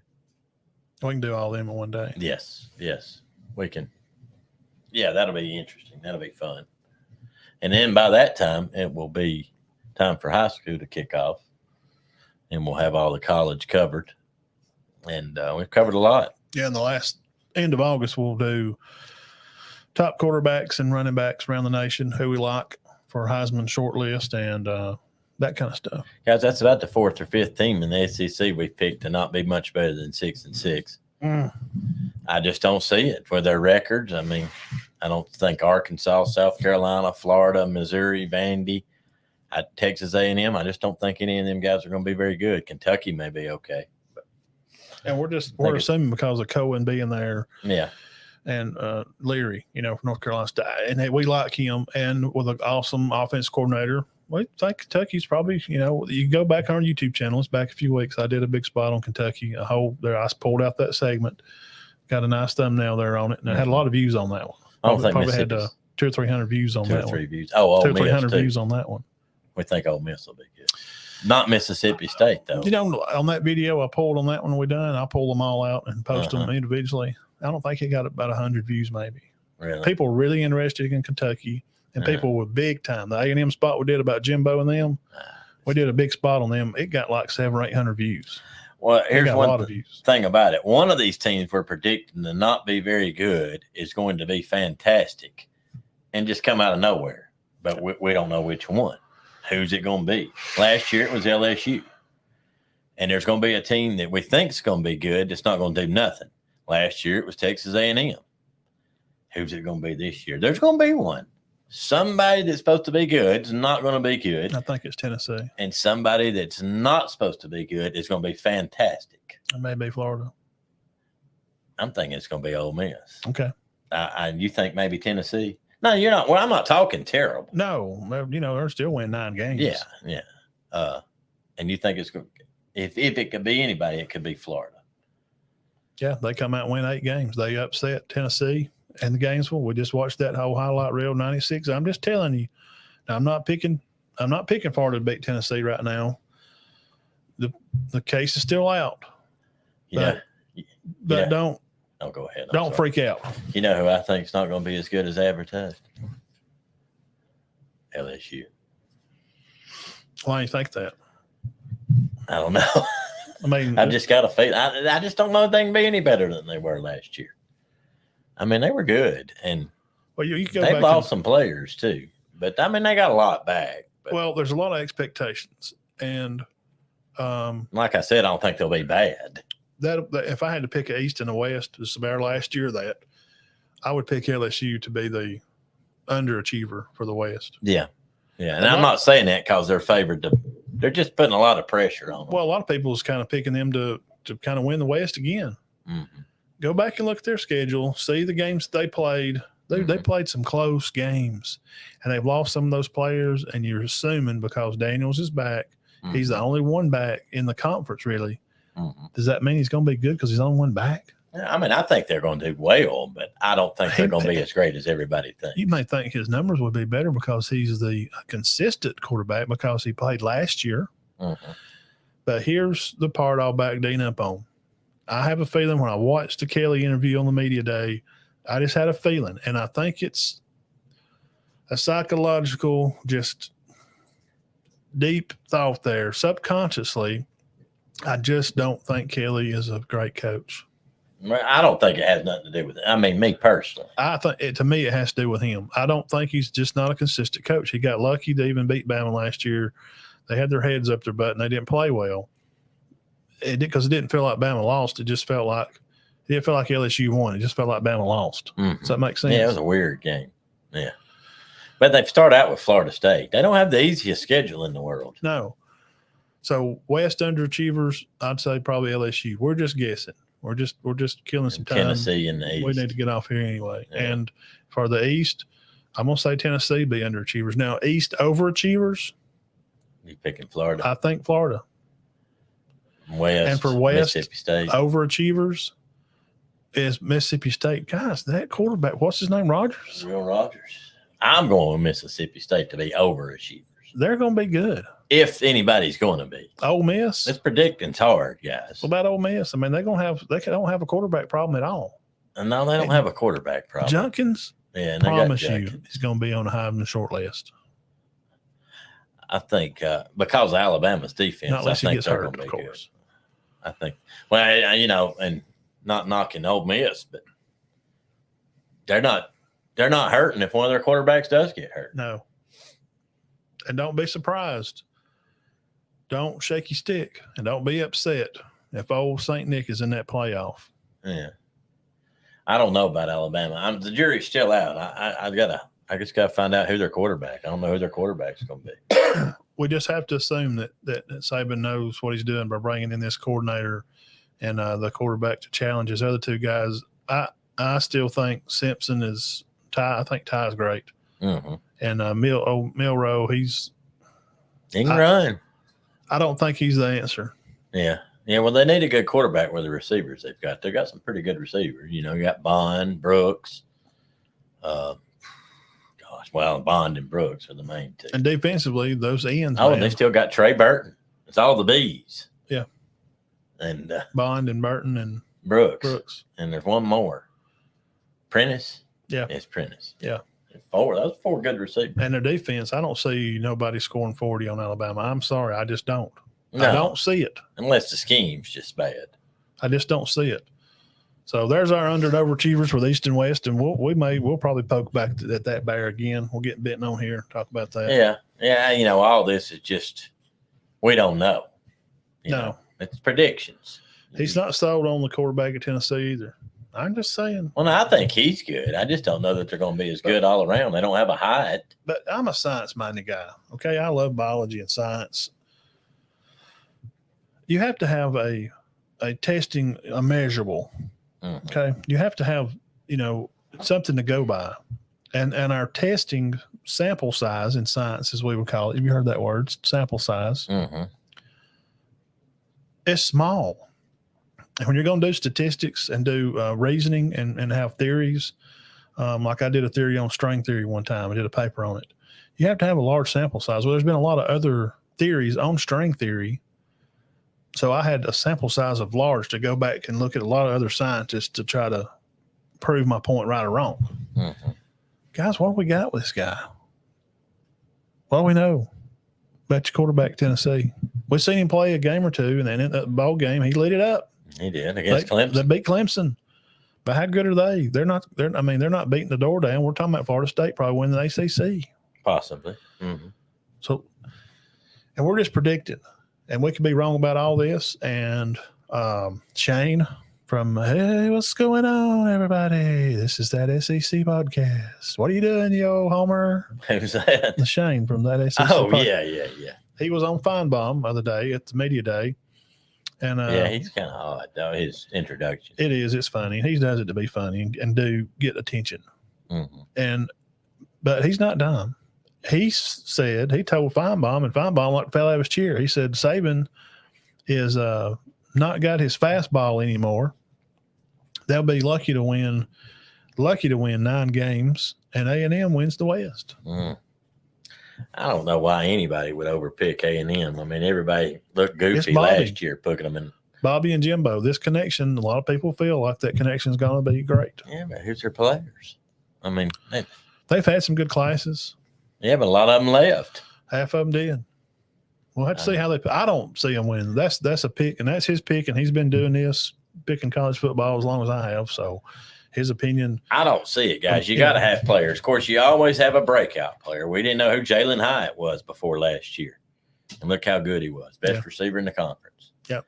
We can do all them in one day. Yes, we can. Yeah, that'll be interesting. That'll be fun. And then by that time, it will be time for high school to kick off, and we'll have all the college covered. And we've covered a lot. Yeah, in the last end of August, we'll do top quarterbacks and running backs around the nation, who we like for Heisman short list, and that kind of stuff. Guys, that's about the 4th or 5th team in the SEC we've picked to not be much better than 6-6. I just don't see it for their records. I mean, I don't think Arkansas, South Carolina, Florida, Missouri, Vandy, Texas A&M, I just don't think any of them guys are going to be very good. Kentucky may be okay. And we're assuming because of Cohen being there. Yeah. And Leary, from North Carolina State. And we like him. And with an awesome offense coordinator, we think Kentucky's probably, you go back on our YouTube channel. It's back a few weeks. I did a big spot on Kentucky. I pulled out that segment. Got a nice thumbnail there on it. And it had a lot of views on that one. Probably had 200 or 300 views on that one. 2 or 3 views. Oh, 200 or 300 views on that one. We think Ole Miss will be good. Not Mississippi State, though. On that video I pulled on that one we done, I pulled them all out and posted them individually. I don't think it got about 100 views, maybe. Really? People were really interested in Kentucky, and people were big time. The A&M spot we did about Jimbo and them, we did a big spot on them. It got like 700 or 800 views. Well, here's one thing about it. One of these teams we're predicting to not be very good is going to be fantastic and just come out of nowhere. But we don't know which one. Who's it going to be? Last year it was LSU. And there's going to be a team that we think is going to be good that's not going to do nothing. Last year it was Texas A&M. Who's it going to be this year? There's going to be one. Somebody that's supposed to be good is not going to be good. I think it's Tennessee. And somebody that's not supposed to be good is going to be fantastic. It may be Florida. I'm thinking it's going to be Ole Miss. Okay. You think maybe Tennessee? No, you're not. Well, I'm not talking terrible. No, they're still winning 9 games. Yeah. And you think it's going? If it could be anybody, it could be Florida. Yeah, they come out and win 8 games. They upset Tennessee and the Gainesville. We just watched that whole highlight reel 96. I'm just telling you. Now, I'm not picking Florida to beat Tennessee right now. The case is still out. But don't. Oh, go ahead. Don't freak out. You know who I think is not going to be as good as advertised? LSU. Why do you think that? I don't know. I mean, I've just got a feeling. I just don't know if they can be any better than they were last year. I mean, they were good, and you go they've lost some players too. But I mean, they got a lot back. Well, there's a lot of expectations, and like I said, I don't think they'll be bad. That if I had to pick an East and a West, this is our last year, that I would pick LSU to be the underachiever for the West. Yeah. Yeah, and I'm not saying that because they're favored to. They're just putting a lot of pressure on them. Well, a lot of people is kind of picking them to kind of win the West again. Mm-hmm. Go back and look at their schedule. See the games they played. They played some close games, and they've lost some of those players. And you're assuming because Daniels is back, he's the only one back in the conference. Really, does that mean he's going to be good because he's the only one back? I mean, I think they're going to do well, but I don't think they're going to be as great as everybody thinks. You may think his numbers would be better because he's the consistent quarterback because he played last year. But here's the part I'll back Dean up on. I have a feeling when I watched the Kelly interview on the media day, I just had a feeling, and I think it's a psychological, just deep thought there. Subconsciously, I just don't think Kelly is a great coach. I don't think it has nothing to do with it. I mean, me personally. I think to me, it has to do with him. I don't think he's just not a consistent coach. He got lucky to even beat Bama last year. They had their heads up their butt and they didn't play well. Because it didn't feel like Bama lost. It just felt like LSU won. It just felt like Bama lost. Does that make sense? Yeah, it was a weird game. Yeah. But they've started out with Florida State. They don't have the easiest schedule in the world. No. So West underachievers, I'd say probably LSU. We're just guessing. We're just killing some time. Tennessee in the East. We need to get off here anyway. Yeah. And for the East, I'm gonna say Tennessee be underachievers. Now East overachievers. You picking Florida? I think Florida. West. And for West, Mississippi State. Overachievers is Mississippi State. Guys, that quarterback, what's his name? Rogers? Real Rogers. I'm going with Mississippi State to be overachievers. They're going to be good. If anybody's going to be. Ole Miss? It's predicting's hard, guys. What about Ole Miss? I mean, they don't have a quarterback problem at all. And no, they don't have a quarterback problem. Junkins, yeah, promise you, he's going to be on the Heisman short list. I think because of Alabama's defense, Not unless I he think gets they're hurt, going to of be course. good. I think, well, and not knocking Ole Miss, but they're not hurting if one of their quarterbacks does get hurt. No. And don't be surprised. Don't shake your stick and don't be upset if old St. Nick is in that playoff. Yeah. I don't know about Alabama. The jury's still out. I just got to find out who their quarterback. I don't know who their quarterback's going to be. We just have to assume that Saban knows what he's doing by bringing in this coordinator and the quarterback to challenge his other two guys. I still think Simpson is Ty. I think Ty's great. Mm-hmm. And Milroe, He can run. I don't think he's the answer. Yeah. Yeah, well, they need a good quarterback with the receivers they've got. They got some pretty good receivers. You got Bond, Brooks. Bond and Brooks are the main two. And defensively, those ends. Oh, and they still got Trey Burton. It's all the B's. Yeah. And Bond and Burton and Brooks. And there's one more. Prentice. Yeah. It's Prentice. Yeah. Those four good receivers. And their defense, I don't see nobody scoring 40 on Alabama. I'm sorry. I just don't. No, I don't see it. Unless the scheme's just bad. I just don't see it. So there's our under and overachievers with East and West, and we'll probably poke back at that bear again. We'll get bitten on here, talk about that. Yeah. All this is just we don't know. No, it's predictions. He's not sold on the quarterback at Tennessee either. I'm just saying. Well, no, I think he's good. I just don't know that they're going to be as good all around. They don't have a height. But I'm a science-minded guy. Okay, I love biology and science. You have to have a testing, a measurable. Mm-hmm. Okay, you have to have something to go by, and our testing sample size in science, as we would call it. Have you heard that word? Sample size. Mm-hmm. It's small. And when you're going to do statistics and do reasoning and have theories, like I did a theory on string theory one time, I did a paper on it. You have to have a large sample size. Well, there's been a lot of other theories on string theory. So I had a sample size of large to go back and look at a lot of other scientists to try to prove my point right or wrong. Mm-hmm. Guys, what do we got with this guy? What do we know about your quarterback, Tennessee? We've seen him play a game or two, and then in that ball game, he lit it up. He did against Clemson. They beat Clemson. But how good are they? They're not beating the door down. We're talking about Florida State probably winning the ACC. Possibly. Mm-hmm. So, and we're just predicting. And we could be wrong about all this. And Shane from Hey, what's going on, everybody? This is that SEC podcast. What are you doing, you old homer? Who's that? Shane from that SEC Oh, podcast. yeah. He was on Feinbaum the other day at the media day. And Yeah, he's kind of odd, though, his introduction. it is. It's funny. He does it to be funny and do get attention. Mm-hmm. But he's not dumb. He said, he told Feinbaum, and Feinbaum like fell out of his chair. He said, Saban is not got his fastball anymore. They'll be lucky to win 9 games, and A&M wins the West. Mm. I don't know why anybody would overpick A&M. I mean, everybody looked goofy last year picking them in. Bobby and Jimbo, this connection, a lot of people feel like that connection is going to be great. Yeah, but who's their players? I mean, they've had some good classes. Yeah, but a lot of them left. Half of them did. We'll have to see how they. I don't see them winning. That's a pick, and that's his pick, and he's been doing this picking college football as long as I have. So, his opinion. I don't see it, guys. You got to have players. Of course, you always have a breakout player. We didn't know who Jalen Hyatt was before last year, and look how good he was. Best receiver in the conference. Yep.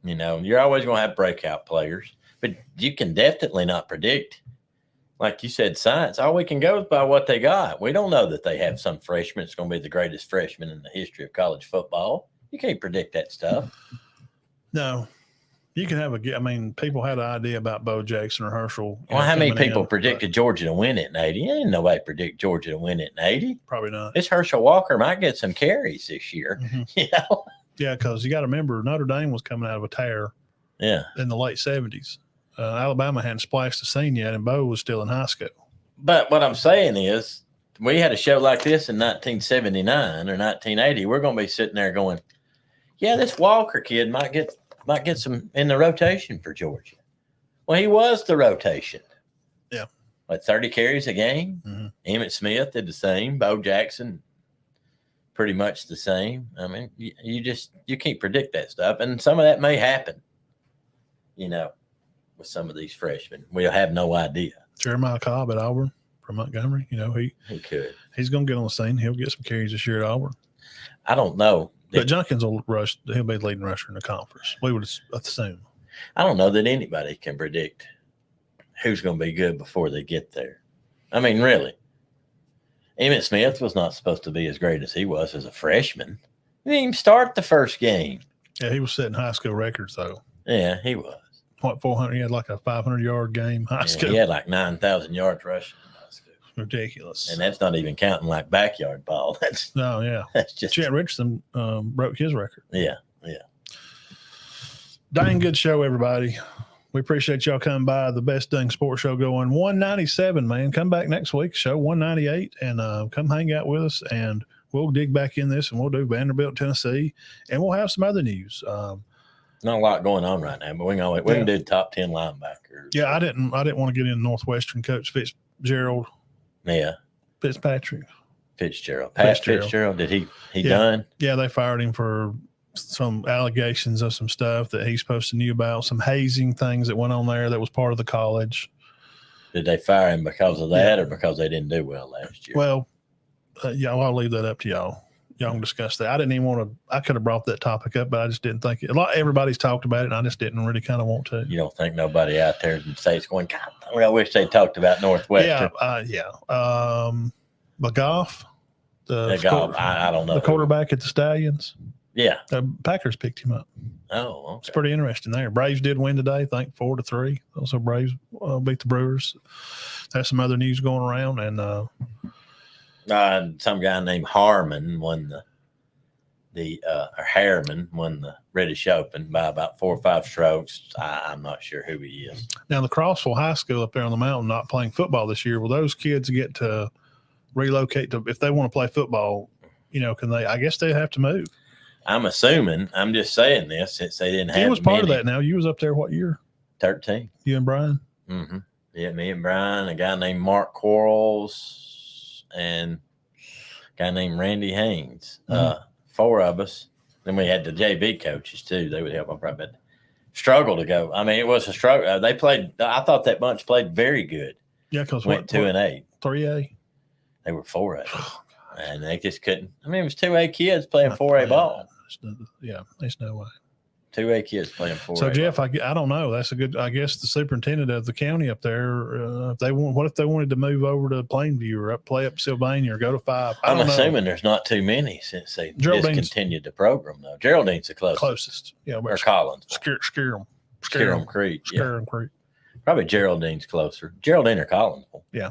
You know, you're always going to have breakout players, but you can definitely not predict. Like you said, science, all we can go is by what they got. We don't know that they have some freshman that's going to be the greatest freshman in the history of college football. You can't predict that stuff. No. You can have people had an idea about Bo Jackson or Herschel. Well, how many people predicted Georgia to win it in 80? Ain't nobody predict Georgia to win it in 80. Probably not. This Herschel Walker might get some carries this year. Mm-hmm. You know? Yeah, because you got to remember, Notre Dame was coming out of a tear in the late 70s. Alabama hadn't splashed the scene yet, and Bo was still in high school. But what I'm saying is, we had a show like this in 1979 or 1980. We're going to be sitting there going, yeah, this Walker kid might get some in the rotation for Georgia. Well, he was the rotation. Yeah. Like 30 carries a game. Mm-hmm. Emmitt Smith did the same. Bo Jackson, pretty much the same. I mean, you can't predict that stuff. And some of that may happen, you know, with some of these freshmen. We'll have no idea. Jeremiah Cobb at Auburn from Montgomery, you know, he could. He's going to get on the scene. He'll get some carries this year at Auburn. I don't know. But Junkins will rush. He'll be the leading rusher in the conference. We would assume. I don't know that anybody can predict who's going to be good before they get there. I mean, really. Emmitt Smith was not supposed to be as great as he was as a freshman. He didn't even start the first game. Yeah, he was setting high school records, though. Yeah, he was. 400. He had like a 500-yard game high school. He had like 9,000 yards rushing in high school. Ridiculous. And that's not even counting like backyard ball. That's just Chet Richardson broke his record. Yeah. Dang good show, everybody. We appreciate y'all coming by. The best dang sports show going. 197, man. Come back next week, show 198, and come hang out with us, and we'll dig back in this, and we'll do Vanderbilt, Tennessee, and we'll have some other news. Not a lot going on right now, but we can do top 10 linebackers. Yeah, I didn't want to get in Northwestern coach Fitzgerald. Yeah. Fitzpatrick. Fitzgerald. Fitzgerald. Did he done? Yeah, they fired him for some allegations of some stuff that he's supposed to knew about, some hazing things that went on there that was part of the college. Did they fire him because of that or because they didn't do well last year? Well, I'll leave that up to y'all. Y'all can discuss that. I didn't even want to. I could have brought that topic up, but I just didn't think it. Everybody's talked about it, and I just didn't really kind of want to. You don't think nobody out there in the states going, God, I wish they talked about Northwestern. McGough, I don't know. The quarterback at the Stallions. Yeah. The Packers picked him up. Oh, okay. It's pretty interesting there. Braves did win today, I think 4-3. Also, Braves beat the Brewers. There's some other news going around, and some guy named Harmon won or Harriman won the British Open by about 4 or 5 strokes. I'm not sure who he is. Now, the Crossville High School up there on the mountain not playing football this year. Will those kids get to relocate if they want to play football? You know, can they? I guess they have to move. I'm assuming. I'm just saying this since they didn't have. He was part of that. Now, you was up there what year? 13. You and Brian. Mm-hmm. Yeah, me and Brian, a guy named Mark Quarles, and a guy named Randy Haynes. 4 of us. Then we had the JV coaches too. They would help. I probably struggle to go. I mean, it was a struggle. They played. I thought that bunch played very good. Yeah, because went 2-8. 3A. They were 4A, and they just couldn't. I mean, it was 2A kids playing 4A ball. Yeah, there's no way. 2A kids playing 4A. So Jeff, I don't know. That's a good. I guess the superintendent of the county up there, if they want, what if they wanted to move over to Plainview or play up Sylvania or go to 5? I'm assuming there's not too many since they Geraldine's discontinued the program though. Geraldine's the closest. Yeah, Or Collins. Scare them. Scarum Creek. Yeah. Scarum Creek. Probably Geraldine's closer. Geraldine or Collins. Yeah.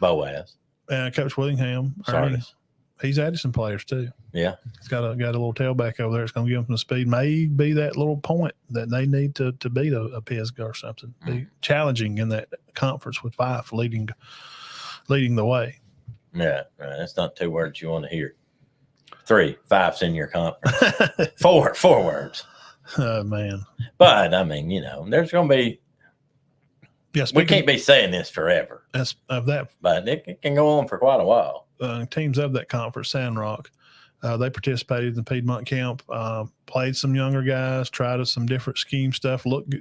Boaz. Coach Willingham, Ernie, Sardis. he's added some players too. Yeah. He's got a little tailback over there. It's going to give them some speed. Maybe that little point that they need to beat a Pisgah or something. Be challenging in that conference with 5 leading the way. Yeah. Right. That's not 2 words you want to hear. 3, 5's in your conference. 4 words. Oh man. But I mean, there's going to be. Yes, We can't be saying this forever, of that. but it can go on for quite a while. Teams of that conference, Sandrock, they participated in the Piedmont camp, played some younger guys, tried some different scheme stuff. Looked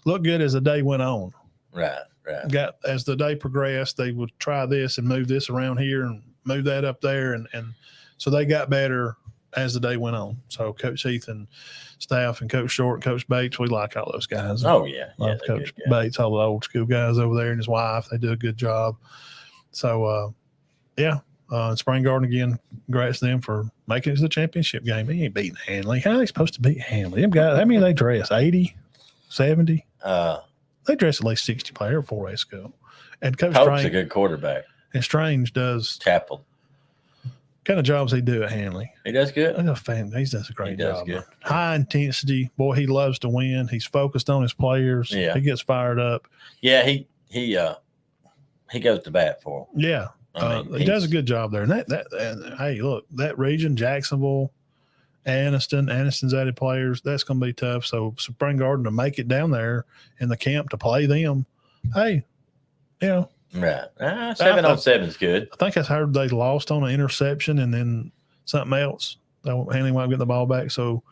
good as the day went on. Right. As the day progressed, they would try this and move this around here and move that up there, and so they got better as the day went on. So Coach Heath and staff and Coach Short and Coach Bates, we like all those guys. Oh yeah, Love Coach Bates, all the old school guys over there and his wife. They do a good job. So Spring Garden again, congrats to them for making it to the championship game. They ain't beating Hanley. How are they supposed to beat Hanley? Them guys, how many they dress? 80, 70? They dress at least 60 players before they school. And Coach Pope's a good quarterback. And Strange does Chapel. kind of jobs he do at Hanley. He does good. I'm a fan. He does a great job. Good. High intensity. Boy, he loves to win. He's focused on his players. Yeah. He gets fired up. Yeah, he goes to bat for him. Yeah. He does a good job there. And hey, look, that region, Jacksonville, Anniston's added players, that's going to be tough. So Spring Garden to make it down there in the camp to play them, hey, Right. 7-on-7's good. I think I heard they lost on an interception and then something else. Hanley won't get the ball back. So,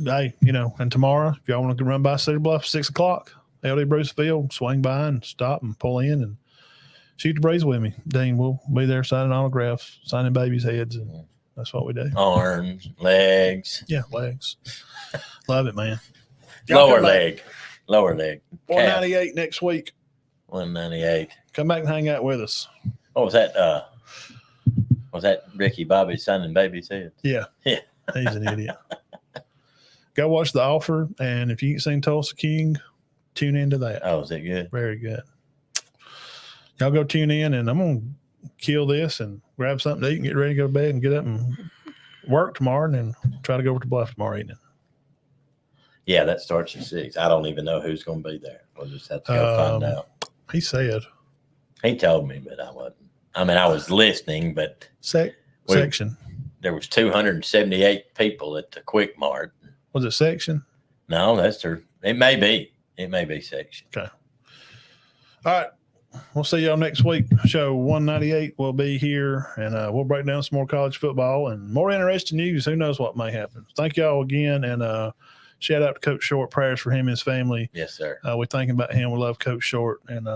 hey, and tomorrow, if y'all want to run by Cedar Bluff, 6 o'clock, LD Bruce Field, swing by and stop and pull in and shoot the breeze with me. Dean will be there signing autographs, signing babies' heads, and that's what we do. Arms, legs. Yeah, legs. Love it, man. Lower leg. 198 next week. 198. Come back and hang out with us. What was that? Was that Ricky Bobby signing baby's head? Yeah. Yeah. He's an idiot. Go watch The Offer, and if you ain't seen Tulsa King, tune into that. Oh, is it good? Very good. Y'all go tune in, and I'm going to kill this and grab something to eat and get ready to go to bed and get up and work tomorrow and then try to go over to Bluff tomorrow evening. Yeah, that starts at 6. I don't even know who's going to be there. We'll just have to go find out. He said. He told me, but I wasn't. I mean, I was listening, but section. There was 278 people at the Quick Mart. Was it section? No, that's her. It may be. It may be section. Okay. All right. We'll see y'all next week. Show 198 will be here, and we'll break down some more college football and more interesting news. Who knows what may happen. Thank y'all again, and shout out to Coach Short. Prayers for him and his family. Yes, sir. We're thinking about him. We love Coach Short, and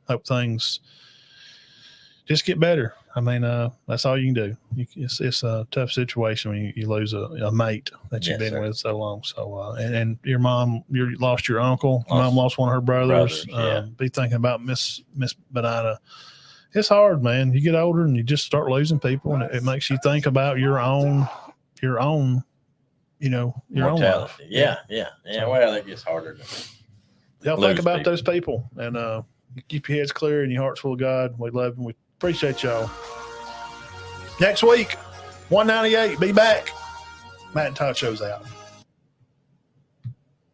hope things just get better. I mean, that's all you can do. It's a tough situation when you lose a mate that you've been with so long. So, and your mom, you lost your uncle. Mom lost one of her brothers. Be thinking about Miss Benita. It's hard, man. You get older and you just start losing people, and it makes you think about your own your own life. Yeah. Well, it gets harder. Y'all think about those people, and keep your heads clear and your hearts full of God. We love them. We appreciate y'all. Next week, 198. Be back. Matt and Todd shows out.